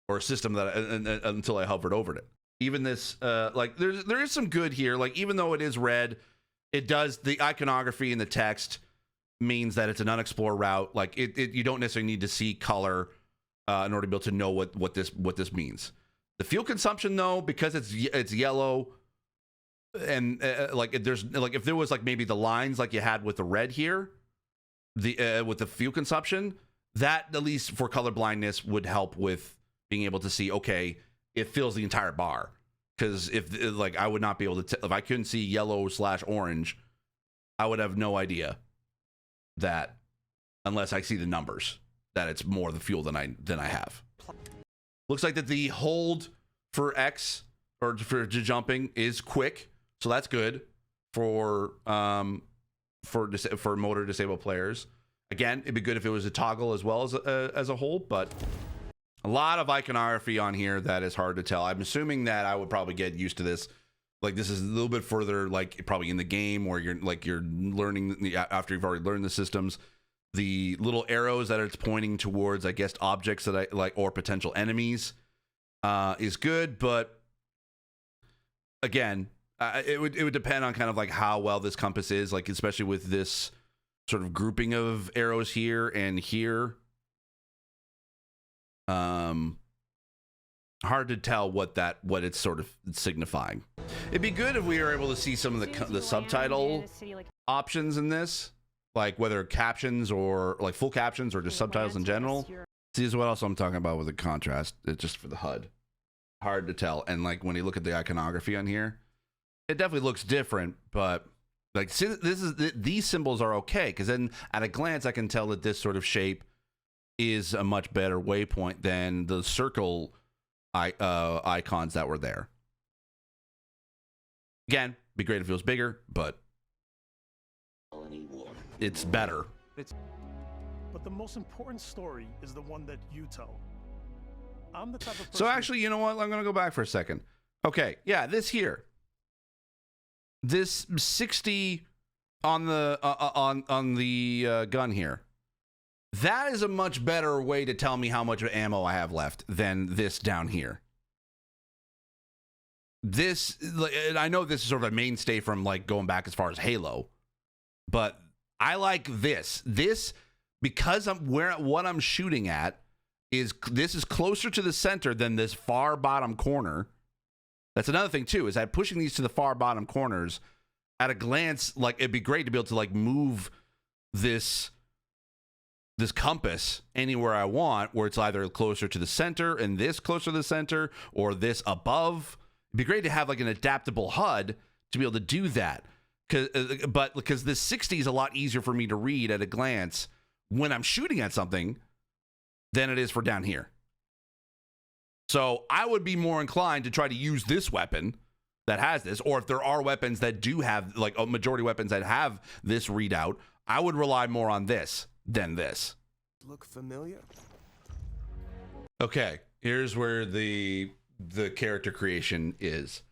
or a system until I hovered over it. Even this, like there is some good here. Like even though it is red, it does the iconography and the text means that it's an unexplored route. Like you don't necessarily need to see color in order to be able to know what this means. The fuel consumption though, because it's yellow, and like if there was like maybe the lines like you had with the red here, with the fuel consumption, that at least for color blindness would help with being able to see, okay, it fills the entire bar. Because if like I would not be able to if I couldn't see yellow/orange, I would have no idea that, unless I see the numbers, that it's more the fuel than I have. Looks like that the hold for X or for jumping is quick, so that's good for motor disabled players. Again, it'd be good if it was a toggle as well as a hold, but a lot of iconography on here that is hard to tell. I'm assuming that I would probably get used to this. Like this is a little bit further, like probably in the game where you're learning after you've already learned the systems. The little arrows that it's pointing towards, I guess, objects that I like or potential enemies is good, but again, it would depend on kind of like how well this compass is, like especially with this sort of grouping of arrows here and here. Hard to tell what it's sort of signifying. It'd be good if we were able to see some of the subtitle options in this, like whether captions or like full captions or just subtitles in general. See, this is what else I'm talking about with the contrast. It's just for the HUD. Hard to tell. And like when you look at the iconography on here, it definitely looks different, but like these symbols are okay, because then at a glance I can tell that this sort of shape is a much better waypoint than the circle icons that were there. Again, be great if it was bigger, but it's better. But the most important story is the one that you tell. I'm the type of person. So actually, you know what? I'm going to go back for a second. Okay, yeah, this here. This 60 on the gun here. That is a much better way to tell me how much ammo I have left than this down here. This, and I know this is sort of a mainstay from like going back as far as Halo, but I like this. This, because what I'm shooting at is closer to the center than this far bottom corner. That's another thing too, is that pushing these to the far bottom corners, at a glance, like it'd be great to be able to like move this this compass anywhere I want, where it's either closer to the center and this closer to the center, or this above. It'd be great to have like an adaptable HUD to be able to do that. Because this 60 is a lot easier for me to read at a glance when I'm shooting at something than it is for down here. So I would be more inclined to try to use this weapon that has this, or if there are weapons that do have, like a majority weapons that have this readout, I would rely more on this than this. Look familiar? Okay, here's where the character creation is.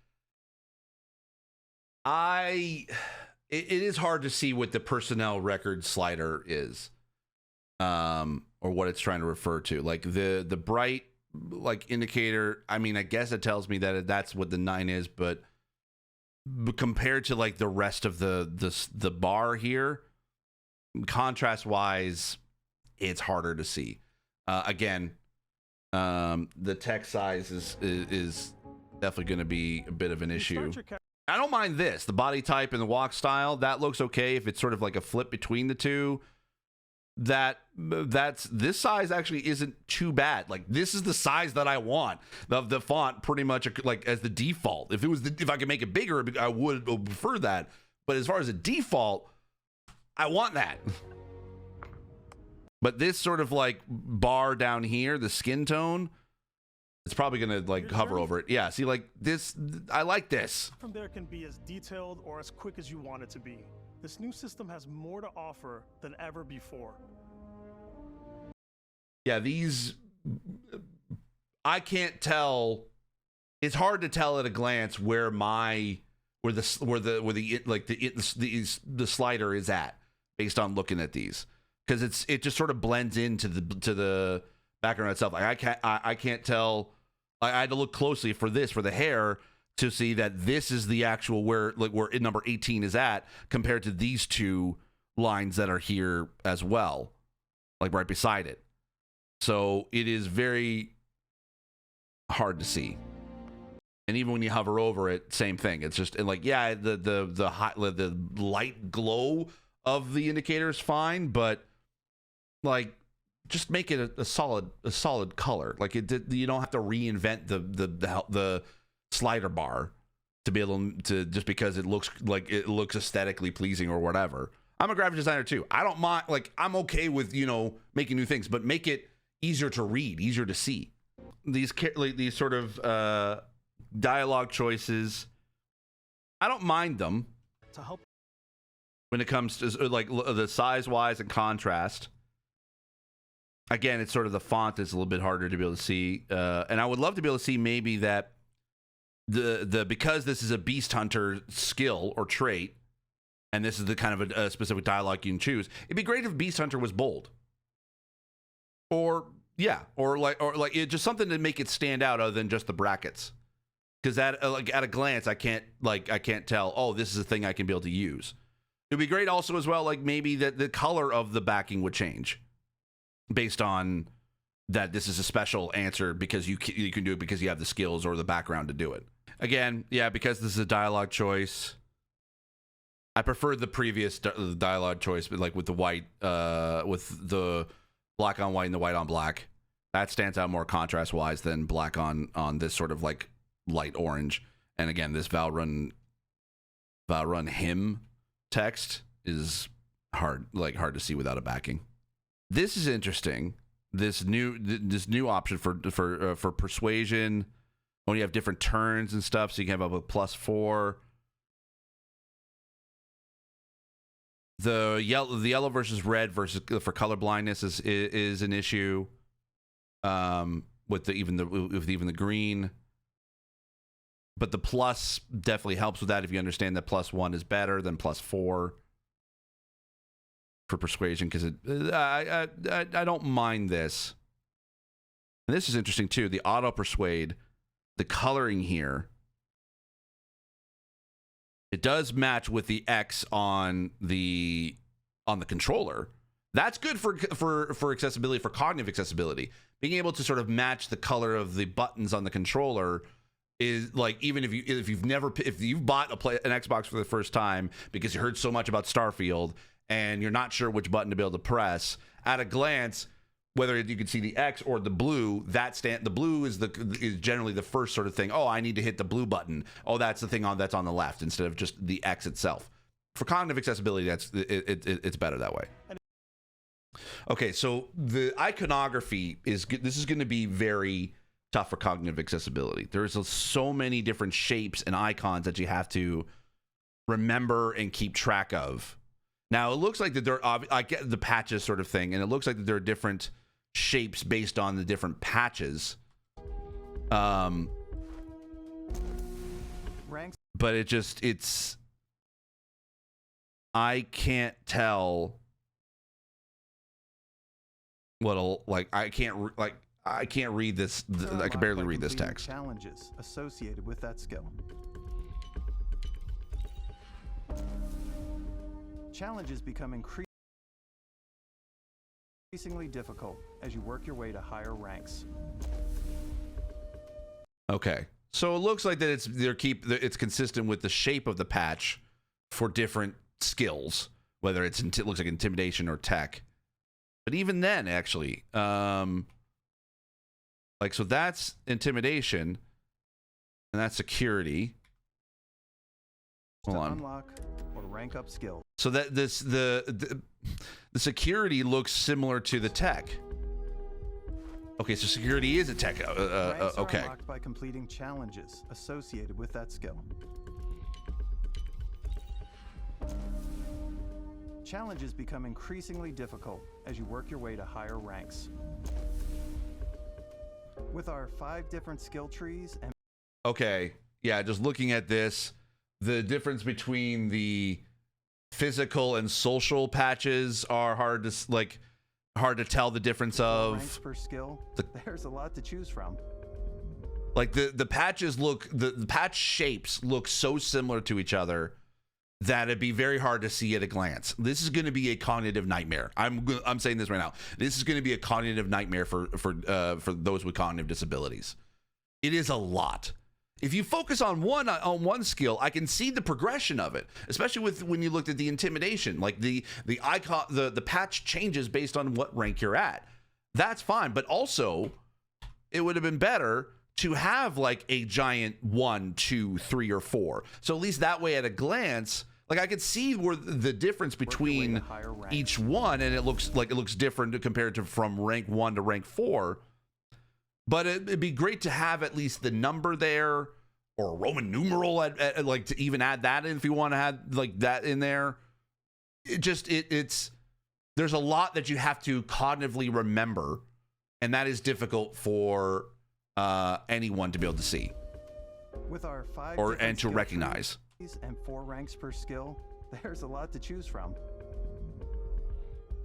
It is hard to see what the personnel record slider is, or what it's trying to refer to. Like the bright like indicator. I mean, I guess it tells me that that's what the 9 is, but compared to like the rest of the bar here, contrast wise, it's harder to see. Again, the text size is definitely going to be a bit of an issue. I don't mind this, the body type and the walk style. That looks okay if it's sort of like a flip between the two. This size actually isn't too bad. Like, this is the size that I want of the font, pretty much like as the default. If I could make it bigger, I would prefer that. But as far as a default, I want that. But this sort of like bar down here, the skin tone, it's probably gonna like hover over it. Yeah, see, like this, I like this. From there can be as detailed or as quick as you want it to be. This new system has more to offer than ever before. Yeah, these, I can't tell. It's hard to tell at a glance where the slider is at based on looking at these, because it just sort of blends into the background itself. Like I can't tell. I had to look closely for the hair to see that this is the actual where number 18 is at, compared to these two lines that are here as well, like right beside it. So it is very hard to see. And even when you hover over it, same thing. It's just like, yeah, the light glow of the indicator is fine, but like, just make it a solid color. Like you don't have to reinvent the slider bar to be able to, just because it looks aesthetically pleasing or whatever. I'm a graphic designer too. I don't mind, like, I'm okay with, making new things, but make it easier to read, easier to see. These sort of dialogue choices, I don't mind them To help when it comes to like the size wise and contrast. Again, it's sort of the font is a little bit harder to be able to see, and I would love to be able to see maybe that because this is a Beast Hunter skill or trait, and this is the kind of a specific dialogue you can choose. It'd be great if Beast Hunter was bold, or it, just something to make it stand out other than just the brackets. Because at a glance, I can't tell. Oh, this is a thing I can be able to use. It'd be great also as well, like maybe that the color of the backing would change, based on that this is a special answer because you can do it because you have the skills or the background to do it. Again, yeah, because this is a dialogue choice, I prefer the previous dialogue choice, but like with the white, with the black on white and the white on black. That stands out more contrast wise than black on this sort of like light orange. And again, this Valrun him text is hard to see without a backing. This is interesting. This new option for persuasion, when you have different turns and stuff, so you can have up a +4. The yellow versus red for color blindness is an issue. With even the green, but the plus definitely helps with that if you understand that +1 is better than +4 for persuasion, because I don't mind this. And this is interesting too. The auto persuade, the coloring here, it does match with the X on the controller. That's good for accessibility, for cognitive accessibility. Being able to sort of match the color of the buttons on the controller is like, even if you've bought an Xbox for the first time because you heard so much about Starfield and you're not sure which button to be able to press, at a glance, whether you can see the X or the blue, the blue is generally the first sort of thing. Oh, I need to hit the blue button. Oh, that's the thing that's on the left instead of just the X itself. For cognitive accessibility, it's better that way. Okay, so the iconography is going to be very tough for cognitive accessibility. There's so many different shapes and icons that you have to remember and keep track of. Now, it looks like that I get the patches sort of thing, and it looks like that there are different shapes based on the different patches. But I can't tell I can't read this. I can barely read this text. Challenges associated with that skill. Challenges become increasingly difficult as you work your way to higher ranks. Okay, so it looks like that it's consistent with the shape of the patch for different skills, whether it looks like intimidation or tech. But even then, actually, so that's intimidation, and that's security. Hold on. Unlock or rank up skills. So that the security looks similar to the tech. Okay, so security is a tech. Ranks okay. are unlocked by completing challenges associated with that skill. Challenges become increasingly difficult as you work your way to higher ranks. With our 5 different skill trees and... Okay, yeah, just looking at this, the difference between the physical and social patches are hard to tell the difference of. Ranks per skill, there's a lot to choose from. Like the patches look, the patch shapes look so similar to each other that it'd be very hard to see at a glance. This is going to be a cognitive nightmare. I'm saying this right now. This is going to be a cognitive nightmare for those with cognitive disabilities. It is a lot. If you focus on one skill, I can see the progression of it, especially when you looked at the intimidation, like the icon, the patch changes based on what rank you're at. That's fine, but also it would have been better to have like a giant 1, 2, 3, or 4. So at least that way, at a glance, like I could see where the difference between each one, and it looks different compared to from rank 1 to rank 4. But it'd be great to have at least the number there, or a Roman numeral, at like to even add that in if you want to have like that in there. It's there's a lot that you have to cognitively remember, and that is difficult for anyone to be able to see, with our 5 and to recognize. And 4 ranks per skill, there's a lot to choose from.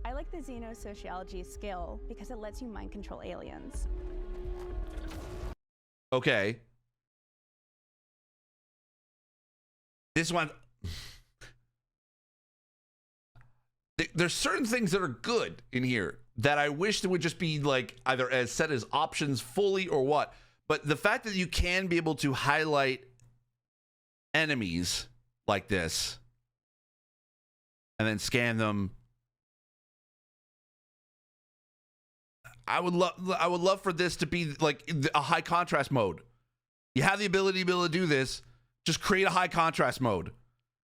I like the Xenosociology skill because it lets you mind control aliens. Okay. This one, there's certain things that are good in here that I wish that would just be like either as set as options fully or what. But the fact that you can be able to highlight enemies like this and then scan them, I would love for this to be like a high contrast mode. You have the ability to be able to do this. Just create a high contrast mode.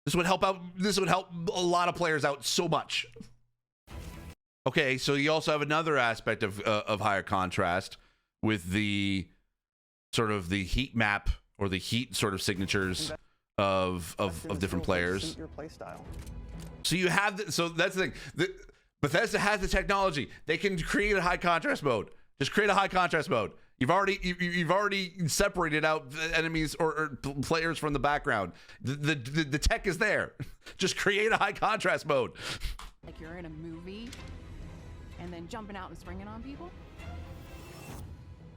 This would help out. This would help a lot of players out so much. Okay, so you also have another aspect of higher contrast with the sort of the heat map or the heat sort of signatures of different players. Your play style. So you have so that's the thing. Bethesda has the technology. They can create a high contrast mode. Just create a high contrast mode. You've already separated out enemies or players from the background. The tech is there. Just create a high contrast mode. Like you're in a movie and then jumping out and springing on people.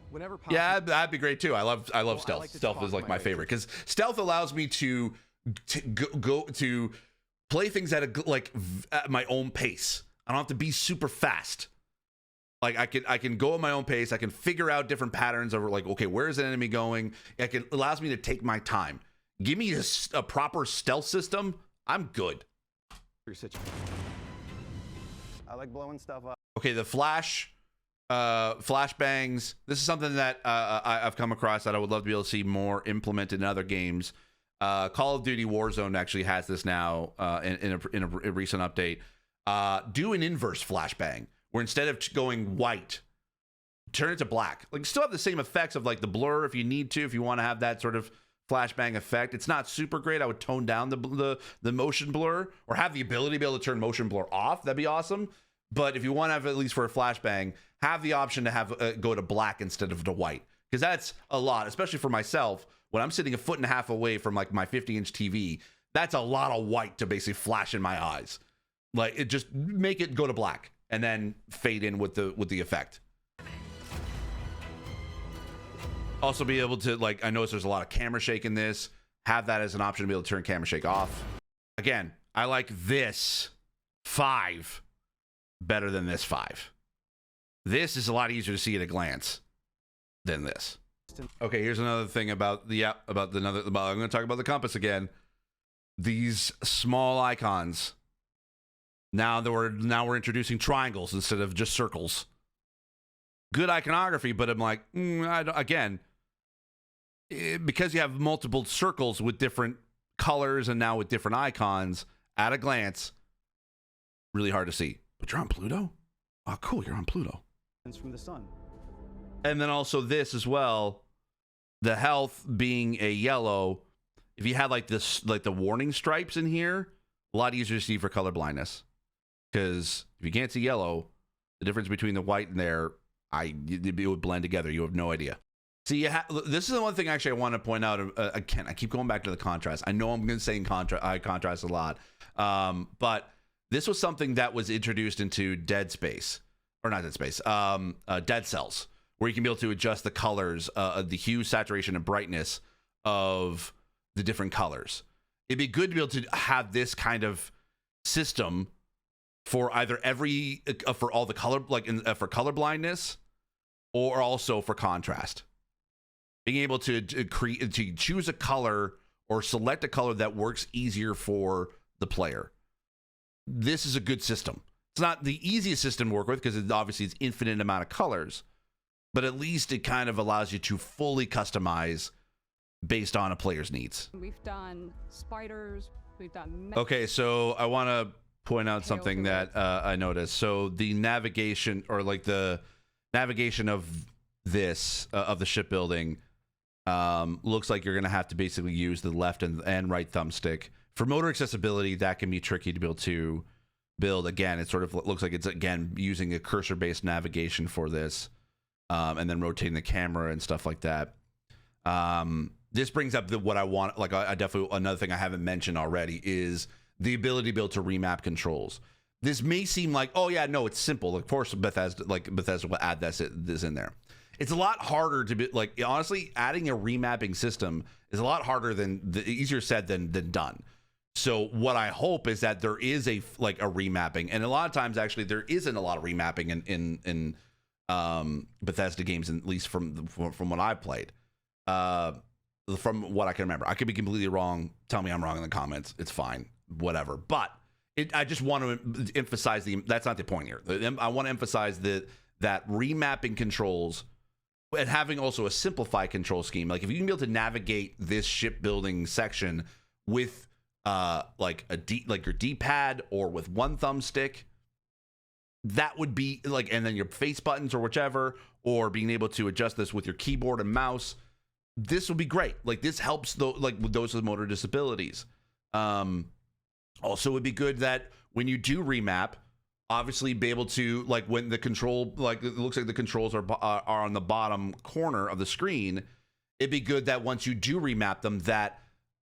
Whenever possible. Yeah, that'd be great too. I love stealth. Like Stealth is like my favorite because stealth allows me to go to play things at my own pace. I don't have to be super fast. Like I can go at my own pace. I can figure out different patterns over like, okay, where is an enemy going? It allows me to take my time. Give me a proper stealth system. I'm good. I like blowing stuff up. Okay, the flashbangs. This is something that I've come across that I would love to be able to see more implemented in other games. Call of Duty Warzone actually has this now in a recent update. Do an inverse flashbang, where instead of going white, turn it to black. Like, still have the same effects of like the blur if you need to, if you want to have that sort of flashbang effect. It's not super great. I would tone down the motion blur, or have the ability to be able to turn motion blur off. That'd be awesome. But if you want to have, at least for a flashbang, have the option to have go to black instead of to white, because that's a lot, especially for myself when I'm sitting a foot and a half away from like my 50-inch TV. That's a lot of white to basically flash in my eyes. Like, it just make it go to black and then fade in with the effect. Also be able to, like, I notice there's a lot of camera shake in this. Have that as an option to be able to turn camera shake off. Again, I like this 5 better than this 5. This is a lot easier to see at a glance than this. Okay, here's another thing about I'm going to talk about the compass again. These small icons. Now we're introducing triangles instead of just circles. Good iconography, but I'm like, because you have multiple circles with different colors and now with different icons, at a glance, really hard to see. But you're on Pluto? Oh, cool, you're on Pluto. From the sun. And then also this as well, the health being a yellow. If you had like this, like the warning stripes in here, a lot easier to see for color blindness. Because if you can't see yellow, the difference between the white and there, it would blend together. You have no idea. See, this is the one thing actually I want to point out. Again, I keep going back to the contrast. I know I'm going to say contrast a lot, but this was something that was introduced into Dead Cells, where you can be able to adjust the colors, the hue, saturation, and brightness of the different colors. It'd be good to be able to have this kind of system for either for all the color, like for color blindness, or also for contrast. Being able to choose a color or select a color that works easier for the player. This is a good system. It's not the easiest system to work with because obviously it's infinite amount of colors, but at least it kind of allows you to fully customize based on a player's needs. We've done spiders. We've done. Okay, so I want to point out something that I noticed. So the navigation, or like the navigation of this of the shipbuilding, looks like you're going to have to basically use the left and right thumbstick. For motor accessibility, that can be tricky to be able to build. Again, it sort of looks like it's, again, using a cursor-based navigation for this, and then rotating the camera and stuff like that. This brings up what I want. Like, I definitely, another thing I haven't mentioned already is the ability to be able to remap controls. This may seem like, oh yeah, no, it's simple. Of course, Bethesda will add this in there. It's a lot harder to be, like, honestly, adding a remapping system is a lot harder easier said than done. So what I hope is that there is a remapping, and a lot of times actually there isn't a lot of remapping in Bethesda games, at least from what I've played. From what I can remember, I could be completely wrong. Tell me I'm wrong in the comments. It's fine, whatever. But I just want to emphasize that's not the point here. I want to emphasize that remapping controls and having also a simplified control scheme. Like, if you can be able to navigate this shipbuilding section with like your D-pad or with one thumbstick, that would be like, and then your face buttons or whichever, or being able to adjust this with your keyboard and mouse, this would be great. Like, this helps with those with motor disabilities. Also, it would be good that when you do remap, obviously be able to, like, when the control, like, it looks like the controls are on the bottom corner of the screen, it'd be good that once you do remap them, that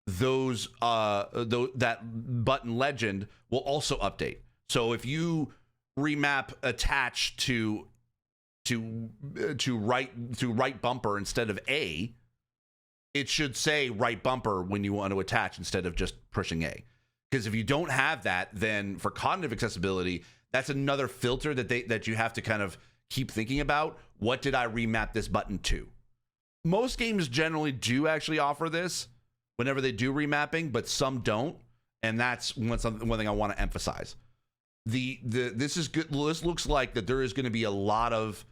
that button legend will also update. So if you remap attach to right bumper instead of A, it should say right bumper when you want to attach instead of just pushing A. Because if you don't have that, then for cognitive accessibility, that's another filter that you have to kind of keep thinking about. What did I remap this button to? Most games generally do actually offer this whenever they do remapping, but some don't. And that's one thing I want to emphasize. this is good. This looks like that there is going to be a lot of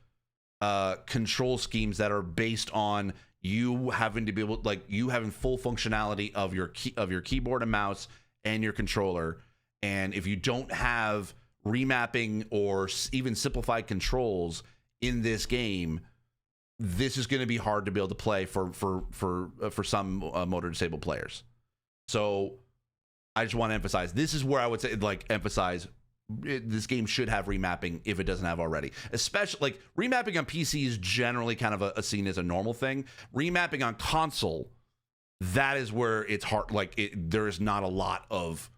control schemes that are based on you having to be able, like, you having full functionality of your keyboard and mouse and your controller. And if you don't have remapping or even simplified controls in this game, this is going to be hard to be able to play for some motor disabled players. So I just want to emphasize, this is where I would say, like, emphasize this game should have remapping if it doesn't have already. Especially, like, remapping on PC is generally kind of a seen as a normal thing. Remapping on console, that is where it's hard. Like, there's not a lot of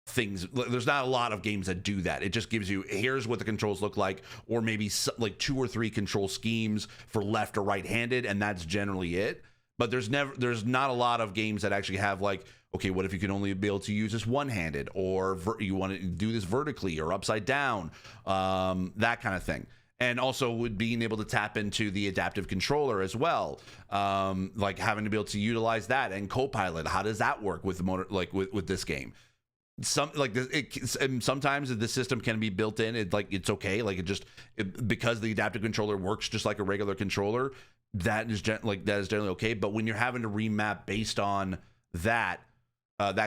things. There's not a lot of games that do that. It just gives you, here's what the controls look like, or maybe like 2 or 3 control schemes for left or right-handed, and that's generally it. But there's not a lot of games that actually have, like, okay, what if you can only be able to use this one-handed, or you want to do this vertically or upside down, that kind of thing. And also with being able to tap into the adaptive controller as well, like having to be able to utilize that, and Copilot. How does that work with the motor, like with this game? And sometimes the system can be built in. It's okay. Like, because the adaptive controller works just like a regular controller, that is generally okay. But when you're having to remap based on that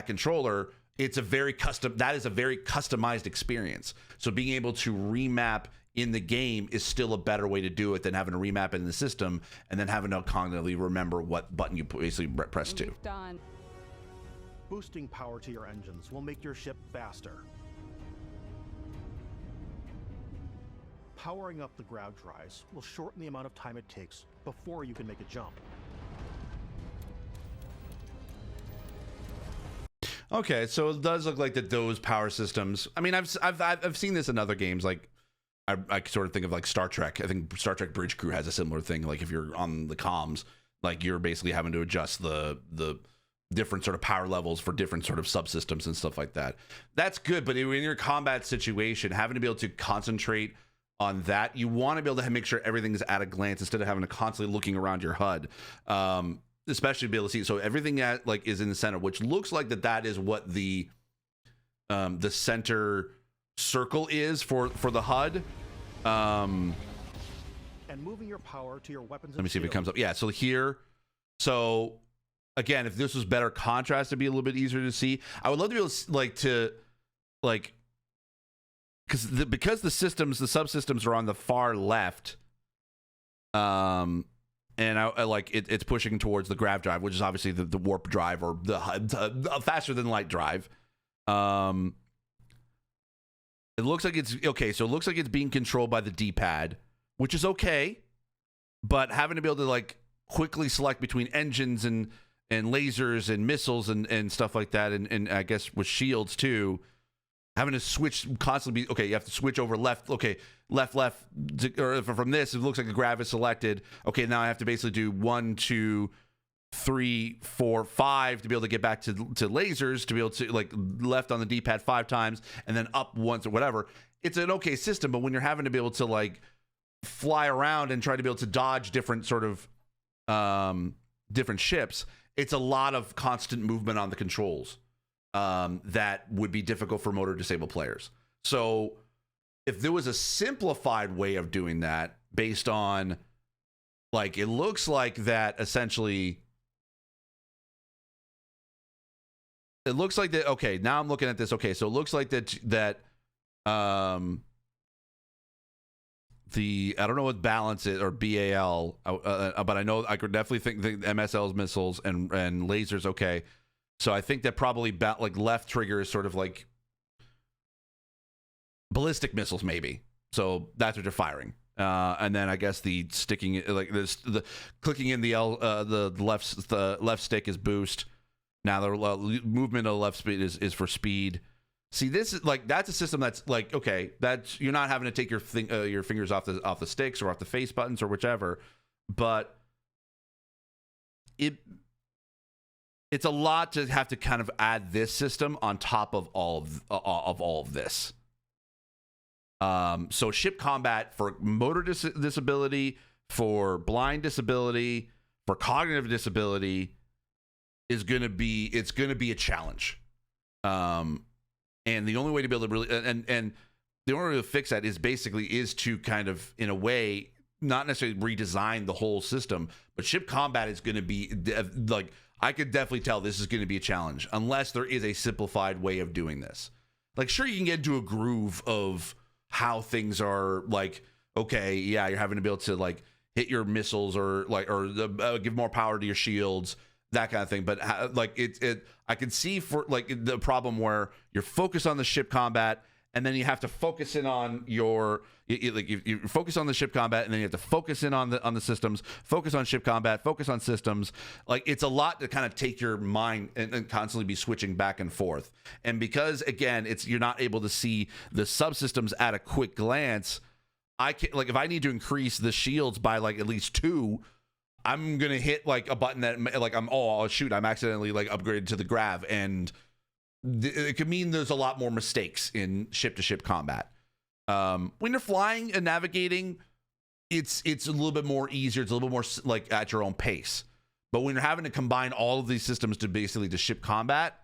controller, it's a very customized experience. So being able to remap in the game is still a better way to do it than having to remap in the system and then having to cognitively remember what button you basically press to. Done. Boosting power to your engines will make your ship faster. Powering up the grav drives will shorten the amount of time it takes before you can make a jump. Okay, so it does look like that those power systems. I mean, I've seen this in other games. Like, I sort of think of, like, Star Trek. I think Star Trek Bridge Crew has a similar thing. Like, if you're on the comms, like, you're basically having to adjust the different sort of power levels for different sort of subsystems and stuff like that. That's good, but in your combat situation, having to be able to concentrate on that, you want to be able to make sure everything is at a glance instead of having to constantly looking around your HUD. Especially to be able to see, so everything that, like, is in the center, which looks like that is what the center circle is for the HUD. And moving your power to your weapons. Let me see if it comes up. Yeah, so here, so again, if this was better contrast, it'd be a little bit easier to see. I would love to be able to because the subsystems are on the far left. And I like it's pushing towards the grav drive, which is obviously the warp drive, or the faster than light drive. It looks like it's okay. So it looks like it's being controlled by the D-pad, which is okay. But having to be able to, like, quickly select between engines and lasers and missiles and stuff like that, and I guess with shields too, having to switch constantly. Okay, you have to switch over left. Okay, left. Or from this, it looks like the grav is selected. Okay, now I have to basically do 1, 2, 3, 4, 5 to be able to get back to lasers, to be able to, like, left on the D-pad 5 times and then up once or whatever. It's an okay system, but when you're having to be able to, like, fly around and try to be able to dodge different sort of different ships, it's a lot of constant movement on the controls that would be difficult for motor disabled players. So if there was a simplified way of doing that based on, like, it looks like that essentially, it looks like that. Okay, now I'm looking at this. Okay, so it looks like that I don't know what balance it or BAL, but I know I could definitely think the MSL's missiles and lasers. Okay, so I think that probably like left trigger is sort of like ballistic missiles, maybe. So that's what they're firing. And then I guess the sticking, like this, the clicking in the left stick is boost. Now the movement of the left speed is for speed. See, this is like, that's a system that's like, okay, that's, you're not having to take your fingers off the sticks or off the face buttons or whichever, but it's a lot to have to kind of add this system on top of all of this. So ship combat for motor disability, for blind disability, for cognitive disability is going to be a challenge. And the only way to be able to really, and the only way to fix that is to kind of, in a way, not necessarily redesign the whole system, but ship combat is going to be like, I could definitely tell this is going to be a challenge unless there is a simplified way of doing this. Like, sure, you can get into a groove of how things are, like, okay, yeah, you're having to be able to like hit your missiles or give more power to your shields, that kind of thing. But I can see for like the problem where you're focused on the ship combat, and then you have to focus in on you focus on the ship combat, and then you have to focus in on the systems, focus on ship combat, focus on systems. Like, it's a lot to kind of take your mind and constantly be switching back and forth. And because, again, you're not able to see the subsystems at a quick glance, I can, like, if I need to increase the shields by like at least 2, I'm gonna hit like a button that like I'm accidentally like upgraded to the grav, and it could mean there's a lot more mistakes in ship-to-ship combat. When you're flying and navigating, it's a little bit more easier. It's a little bit more like at your own pace. But when you're having to combine all of these systems to ship combat,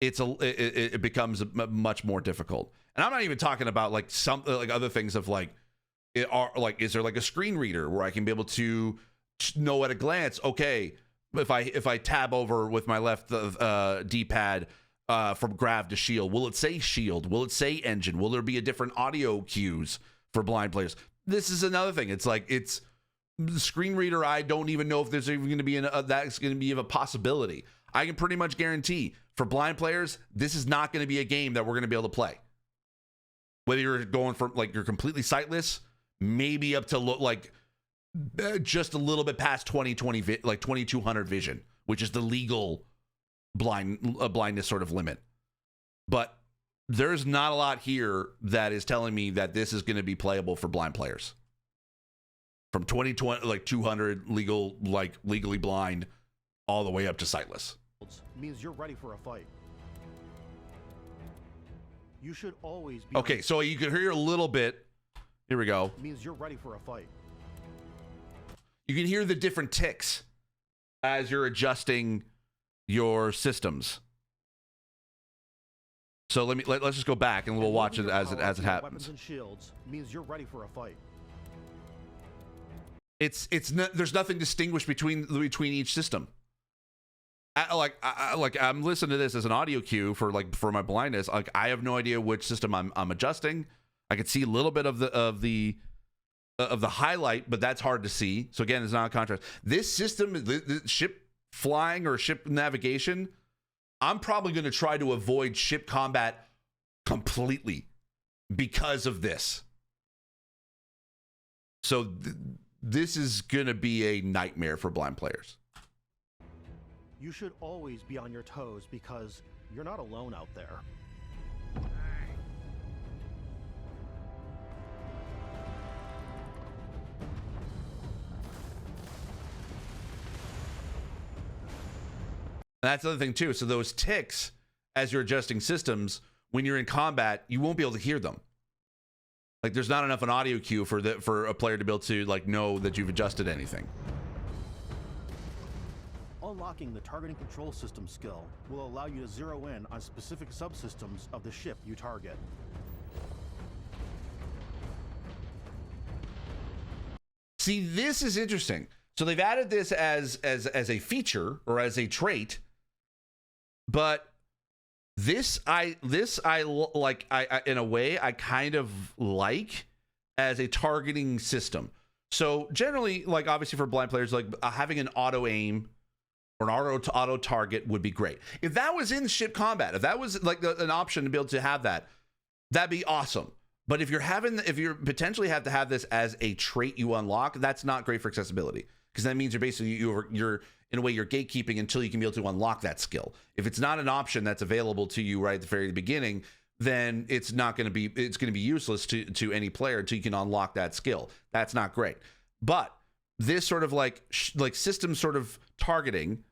it becomes much more difficult. And I'm not even talking about like some like other things of like, is there like a screen reader where I can be able to know at a glance, okay, if I tab over with my left D-pad from grav to shield, will it say shield? Will it say engine? Will there be a different audio cues for blind players? This is another thing. It's like, it's the screen reader. I don't even know if there's even going to be that's going to be a possibility. I can pretty much guarantee for blind players, this is not going to be a game that we're going to be able to play. Whether you're going for like you're completely sightless, maybe up to like just a little bit past 2020, like 2200 vision, which is the legal blindness sort of limit. But there's not a lot here that is telling me that this is going to be playable for blind players. From 2020, like 200 legally blind, all the way up to sightless. Means you're ready for a fight. You should always be. Okay, so you can hear a little bit. Here we go. Means you're ready for a fight. You can hear the different ticks as you're adjusting your systems. So let's just go back and we'll watch it as it happens. Weapons and shields means you're ready for a fight. There's nothing distinguished between each system. I'm listening to this as an audio cue for my blindness. Like, I have no idea which system I'm adjusting. I could see a little bit of the highlight, but that's hard to see. So again, it's not a contrast. This system, the ship flying or ship navigation, I'm probably going to try to avoid ship combat completely because of this. So this is going to be a nightmare for blind players. You should always be on your toes because you're not alone out there. That's the other thing too. So those ticks, as you're adjusting systems, when you're in combat, you won't be able to hear them. Like, there's not enough an audio cue for a player to be able to like know that you've adjusted anything. Unlocking the targeting control system skill will allow you to zero in on specific subsystems of the ship you target. See, this is interesting. So they've added this as a feature or as a trait, but this I like. I in a way I kind of like as a targeting system. So generally, like, obviously for blind players, like having an auto aim or an auto target would be great. If that was in ship combat, if that was like an option to be able to have that, that'd be awesome. But if you're potentially have to have this as a trait you unlock, that's not great for accessibility, because that means you're basically you're in a way you're gatekeeping until you can be able to unlock that skill. If it's not an option that's available to you right at the very beginning, then it's going to be useless to any player until you can unlock that skill. That's not great. But this sort of like system sort of targeting,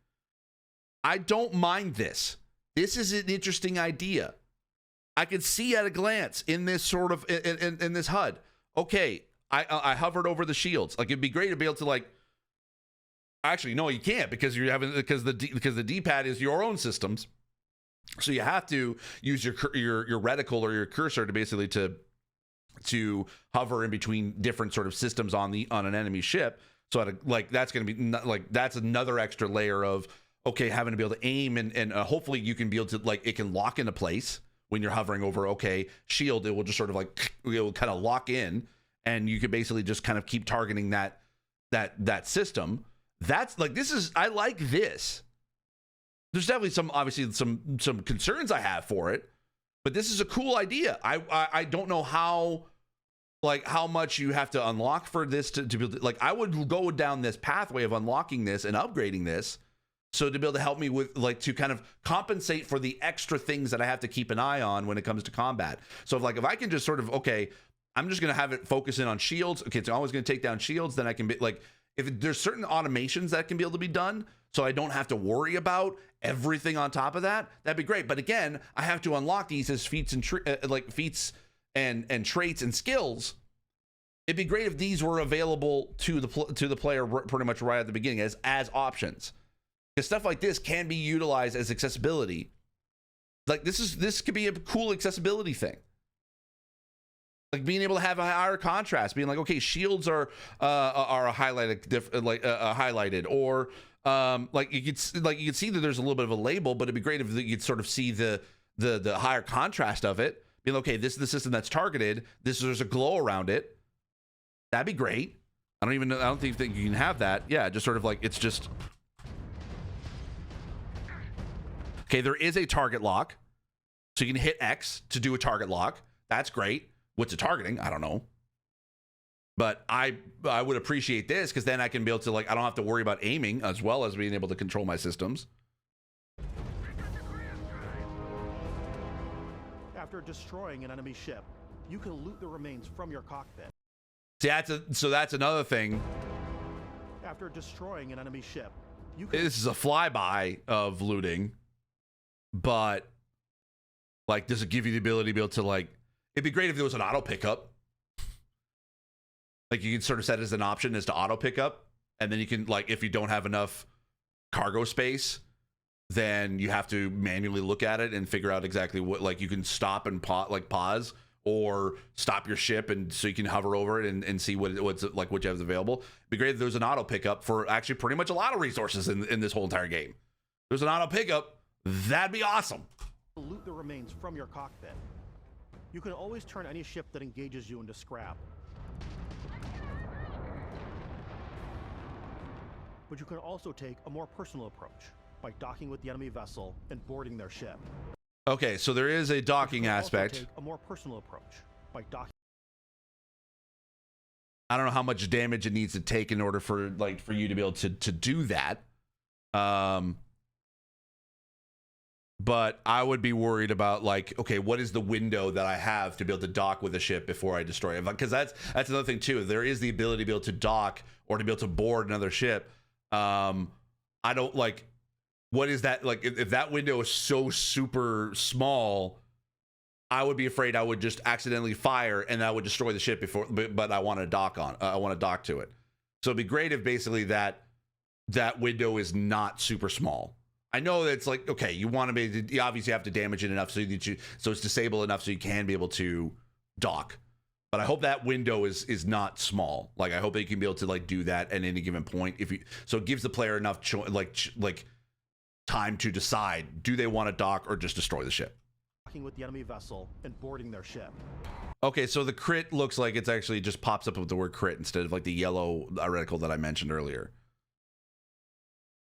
I don't mind this. This is an interesting idea. I could see at a glance in this sort of in this HUD. Okay, I hovered over the shields. Like, it'd be great to be able to like. Actually, no, you can't, because the D-pad is your own systems. So you have to use your reticle or your cursor to basically to hover in between different sort of systems on an enemy ship. So like that's going to be like that's another extra layer of having to be able to aim and hopefully you can be able to like it can lock into place when you're hovering over shield. It will just sort of like it will kind of lock in, and you can basically just kind of keep targeting that system. That's like I like this. There's definitely some concerns I have for it, but this is a cool idea. I don't know how much you have to unlock for this to be able to, like, I would go down this pathway of unlocking this and upgrading this, so to be able to help me with like to kind of compensate for the extra things that I have to keep an eye on when it comes to combat. So if I can just sort of I'm just gonna have it focus in on shields. It's always gonna take down shields. Then I can be like, if there's certain automations that can be able to be done, so I don't have to worry about everything on top of that, that'd be great. But again, I have to unlock these as feats and feats and traits and skills. It'd be great if these were available to the player pretty much right at the beginning as options, because stuff like this can be utilized as accessibility. Like this could be a cool accessibility thing, like being able to have a higher contrast, being like, shields are highlighted highlighted, or like you could see that there's a little bit of a label, but it'd be great if you could sort of see the higher contrast of it, being like, this is the system that's targeted, there's a glow around it. That'd be great. I don't think that you can have that. Yeah, just sort of like, it's just there is a target lock, so you can hit X to do a target lock. That's great. What's it targeting? I don't know. But I would appreciate this, because then I can be able to, like, I don't have to worry about aiming, as well as being able to control my systems. After destroying an enemy ship, you can loot the remains from your cockpit. See, that's another thing. After destroying an enemy ship, you can... This is a flyby of looting, but like, does it give you the ability to be able to, like, it'd be great if there was an auto pickup. Like, you can sort of set it as an option as to auto pickup, and then you can, like, if you don't have enough cargo space, then you have to manually look at it and figure out exactly what, like, you can stop and pause, or stop your ship, and so you can hover over it and see what's like, what you have available. It'd be great if there was an auto pickup for actually pretty much a lot of resources in this whole entire game. There's an auto pickup, that'd be awesome. Loot the remains from your cockpit. You can always turn any ship that engages you into scrap. But you can also take a more personal approach by docking with the enemy vessel and boarding their ship. Okay, so there is a docking aspect. Take a more personal approach by docking. I don't know how much damage it needs to take in order for you to be able to do that. But I would be worried about, like, what is the window that I have to be able to dock with a ship before I destroy it? Because that's another thing too. There is the ability to be able to dock or to be able to board another ship. I don't like. What is that like? If that window is so super small, I would be afraid I would just accidentally fire and I would destroy the ship before. But I want to dock on. I want to dock to it. So it'd be great if basically that window is not super small. I know that it's like, you want to be, you obviously have to damage it enough so it's disabled enough so you can be able to dock. But I hope that window is not small. Like, I hope that you can be able to, like, do that at any given point. So it gives the player enough like time to decide, do they want to dock or just destroy the ship? Docking with the enemy vessel and boarding their ship. Okay, so the crit looks like it's actually just pops up with the word crit instead of like the yellow reticle that I mentioned earlier.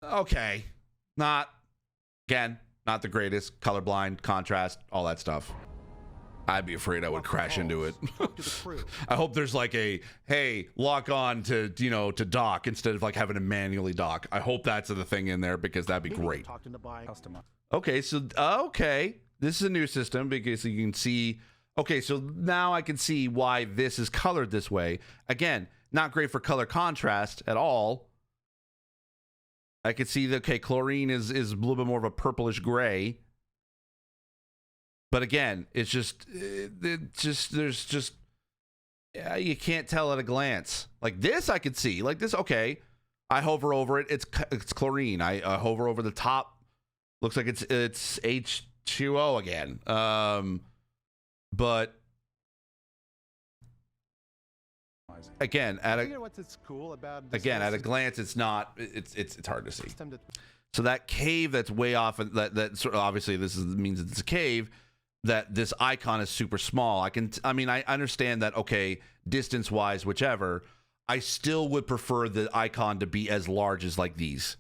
Okay, not the greatest. Colorblind, contrast, all that stuff. I'd be afraid I would crash into it. I hope there's like hey, lock on to dock instead of like having to manually dock. I hope that's the thing in there, because that'd be great. Okay, so this is a new system because you can see. Okay, so now I can see why this is colored this way. Again, not great for color contrast at all. I could see that chlorine is a little bit more of a purplish gray. But again, it's just you can't tell at a glance. Like this, I could see. Like this, okay. I hover over it. It's chlorine. I hover over the top. Looks like it's 2-0 again. But again, at a what's cool about at a glance, it's not. It's hard to see. So that cave that's way off, that sort of, obviously this means it's a cave. That this icon is super small. I mean, I understand that. Okay, distance wise, whichever. I still would prefer the icon to be as large as like these.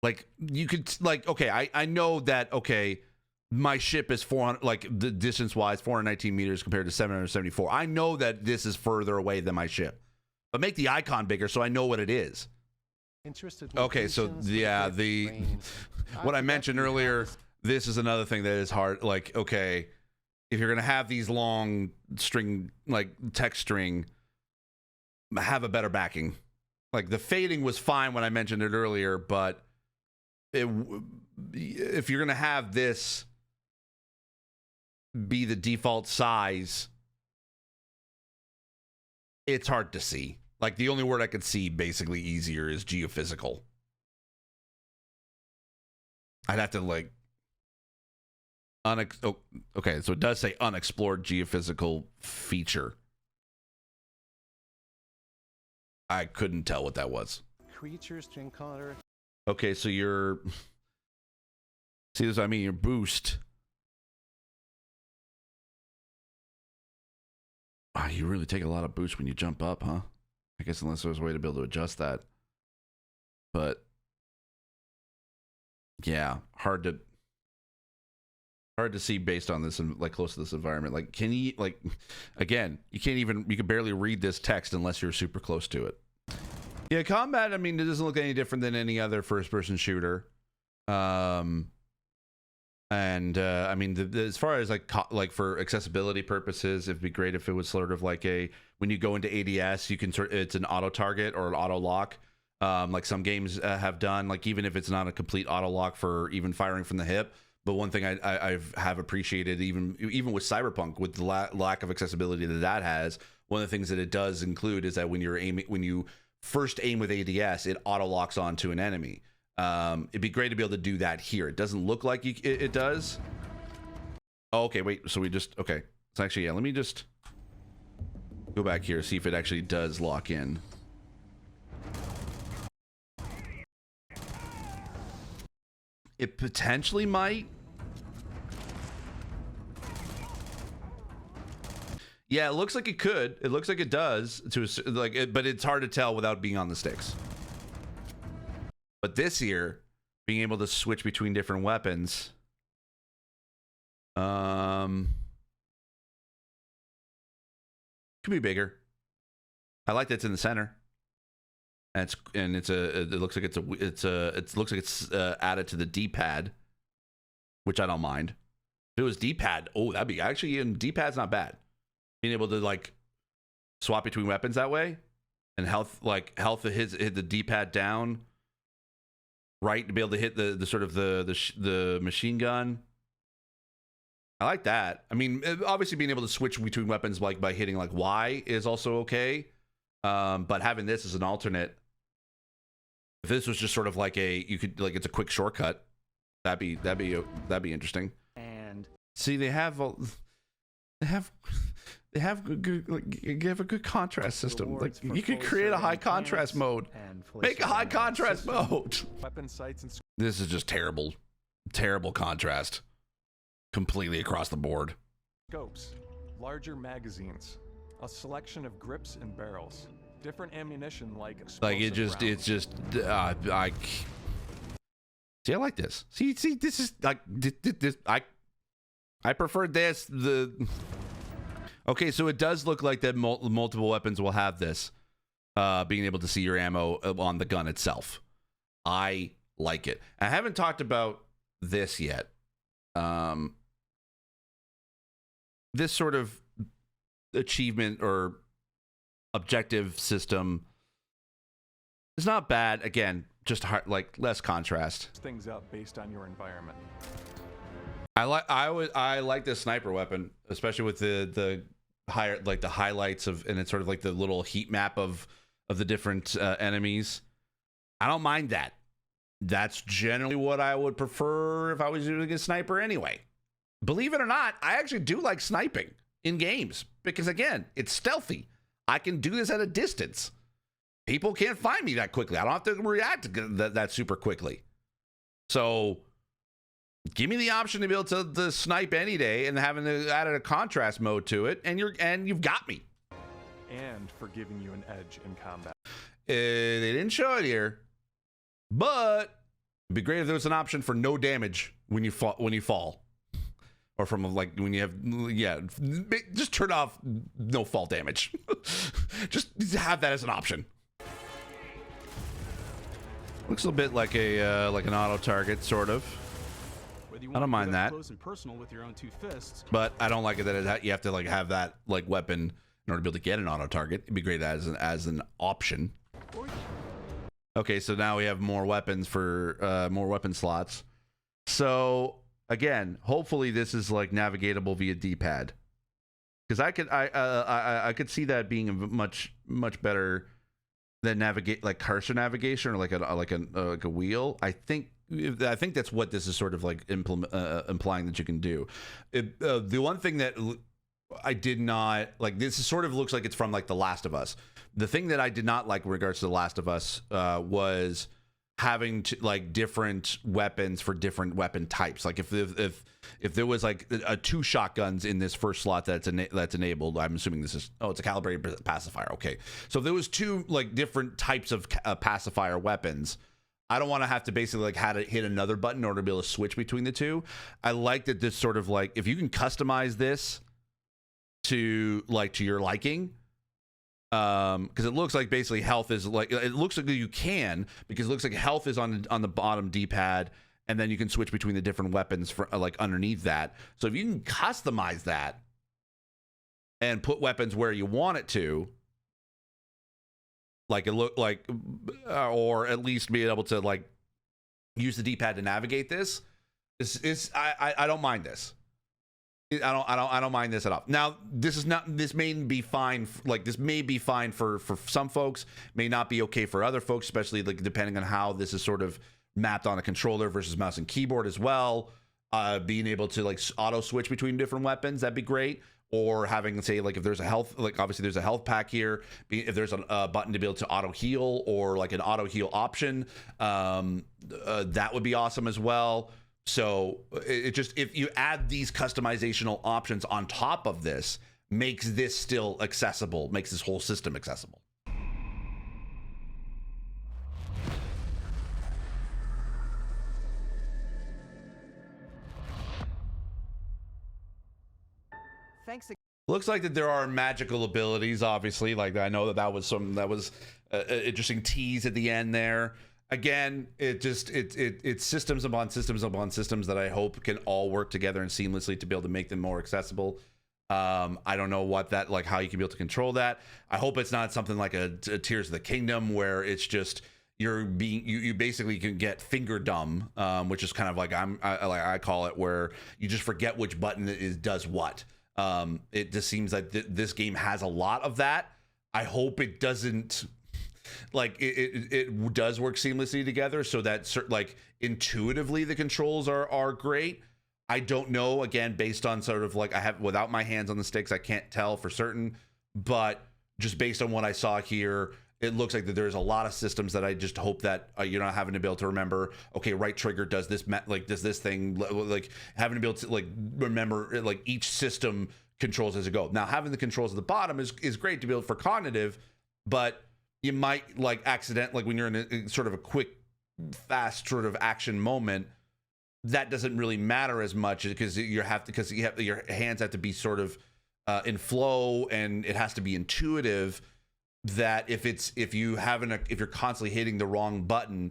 Like you could okay, I know that okay, my ship is 400, like the distance wise 419 meters compared to 774. I know that this is further away than my ship, but make the icon bigger so I know what it is. Okay, so yeah, what I mentioned earlier, this is another thing that is hard. Like, okay, if you're gonna have these long string, like text string, have a better backing. Like the fading was fine when I mentioned it earlier, but if you're gonna have this be the default size, it's hard to see. Like the only word I could see basically easier is geophysical. I'd have to like okay, so it does say unexplored geophysical feature. I couldn't tell what that was. Creatures to encounter. Okay, so your see this? I mean, your boost. Wow, you really take a lot of boost when you jump up, huh? I guess unless there's a way to be able to adjust that. But yeah, hard to see based on this and like close to this environment. Like, can you like again? You can barely read this text unless you're super close to it. Yeah, combat. I mean, it doesn't look any different than any other first-person shooter. I mean, as far as like for accessibility purposes, it'd be great if it was sort of like when you go into ADS, you can it's an auto target or an auto lock, like some games have done. Like even if it's not a complete auto lock for even firing from the hip. But one thing I have appreciated, even with Cyberpunk, with the lack of accessibility that has, one of the things that it does include is that when you first aim with ADS, it auto locks onto an enemy. It'd be great to be able to do that here. It doesn't look like it does. Oh, okay, wait. So okay. So actually, yeah. Let me just go back here, see if it actually does lock in. It potentially might. Yeah, it looks like it could. It looks like it does but it's hard to tell without being on the sticks. But this here, being able to switch between different weapons, could be bigger. I like that it's in the center. It looks like it's added to the D-pad, which I don't mind. If it was D-pad, that'd be actually, and D-pad's not bad. Being able to like swap between weapons that way, and health hit the D-pad down, right, to be able to hit the sort of the machine gun. I like that. I mean, obviously being able to switch between weapons like by hitting like Y is also okay, but having this as an alternate. If this was just sort of like it's a quick shortcut, that'd be interesting. And see, they have a good contrast system. Like you could create a high contrast mode. Make a high contrast mode. Weapon sights and this is just terrible contrast, completely across the board. Scopes, larger magazines, a selection of grips and barrels. Different ammunition like I see. I like this. See, this is like this. I prefer this. Okay, so it does look like that multiple weapons will have this, being able to see your ammo on the gun itself. I like it. I haven't talked about this yet. This sort of achievement or objective system is not bad. Again, just like less contrast. Things up based on your environment. I like this sniper weapon, especially with the higher, like the highlights of, and it's sort of like the little heat map of the different enemies. I don't mind that. that's generally what I would prefer if I was using a sniper anyway. Believe it or not, I actually do like sniping in games because, again, it's stealthy. I can do this at a distance. People can't find me that quickly. I don't have to react that super quickly. So give me the option to be able to snipe any day and having added a contrast mode to it, and you've got me. And for giving you an edge in combat. They didn't show it here, but it'd be great if there was an option for no damage when you fall. Or from like when you have, just turn off no fall damage. Just have that as an option. Looks a bit like an auto target, sort of. I don't mind that. Close and personal with your own two fists. But I don't like it that you have to like have that like weapon in order to be able to get an auto target. It'd be great as an option. Okay, so now we have more weapons for more weapon slots. So again, hopefully this is like navigatable via D-pad, because I could see that being much better than cursor navigation or like a wheel. I think that's what this is sort of like implying that you can do. The one thing that I did not like, this is sort of looks like it's from like The Last of Us. The thing that I did not like in regards to The Last of Us was having to like different weapons for different weapon types. Like if there was like two shotguns in this first slot that's enabled, I'm assuming this is it's a calibrated pacifier. Okay, so if there was two like different types of pacifier weapons, I don't want to have to basically like how to hit another button in order to be able to switch between the two. I like that this sort of like, if you can customize this to your liking, because it looks like basically health is like, it looks like you can, because it looks like health is on the bottom D-pad, and then you can switch between the different weapons for like underneath that. So if you can customize that and put weapons where you want it to, like it look like, or at least be able to like use the D-pad to navigate this, I don't mind this. I don't mind this at all. Now, this may be fine. This may be fine for some folks, may not be okay for other folks, especially like depending on how this is sort of mapped on a controller versus mouse and keyboard as well. Being able to like auto switch between different weapons, that'd be great. Or having, say, like if there's a health, like obviously there's a health pack here. If there's a button to be able to auto heal or like an auto heal option, that would be awesome as well. So it just, if you add these customizational options on top of this, makes this still accessible, makes this whole system accessible. Thanks again. Looks like that there are magical abilities, obviously. Like I know that was an interesting tease at the end there. Again, it's systems upon systems upon systems that I hope can all work together and seamlessly to be able to make them more accessible. I don't know what that, like how you can be able to control that. I hope it's not something like a Tears of the Kingdom where it's just you basically can get finger dumb, which is kind of like I call it, where you just forget which button does what. It just seems like this game has a lot of that. I hope it doesn't. Like it does work seamlessly together, so that like intuitively the controls are great. I don't know, again, based on sort of like without my hands on the sticks, I can't tell for certain, but just based on what I saw here, it looks like that there's a lot of systems that I just hope that you're not having to be able to remember, okay, right trigger does this, does this thing, like having to be able to like remember like each system controls as it go. Now having the controls at the bottom is great to be able for cognitive, but you might like accident, like when you're in a sort of a quick, fast sort of action moment, that doesn't really matter as much because your hands have to be sort of in flow, and it has to be intuitive. That if you're constantly hitting the wrong button,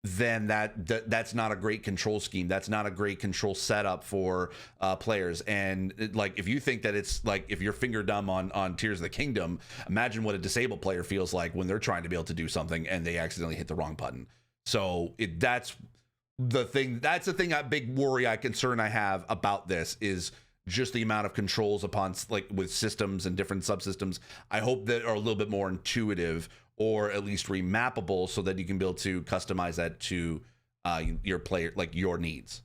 then that's not a great control scheme. That's not a great control setup for players. And like if you think that it's like if you're finger dumb on Tears of the Kingdom, imagine what a disabled player feels like when they're trying to be able to do something and they accidentally hit the wrong button. So that's the thing. That's the thing. A big concern I have about this is just the amount of controls upon like with systems and different subsystems. I hope that are a little bit more intuitive, or at least remappable, so that you can be able to customize that to your player, like your needs.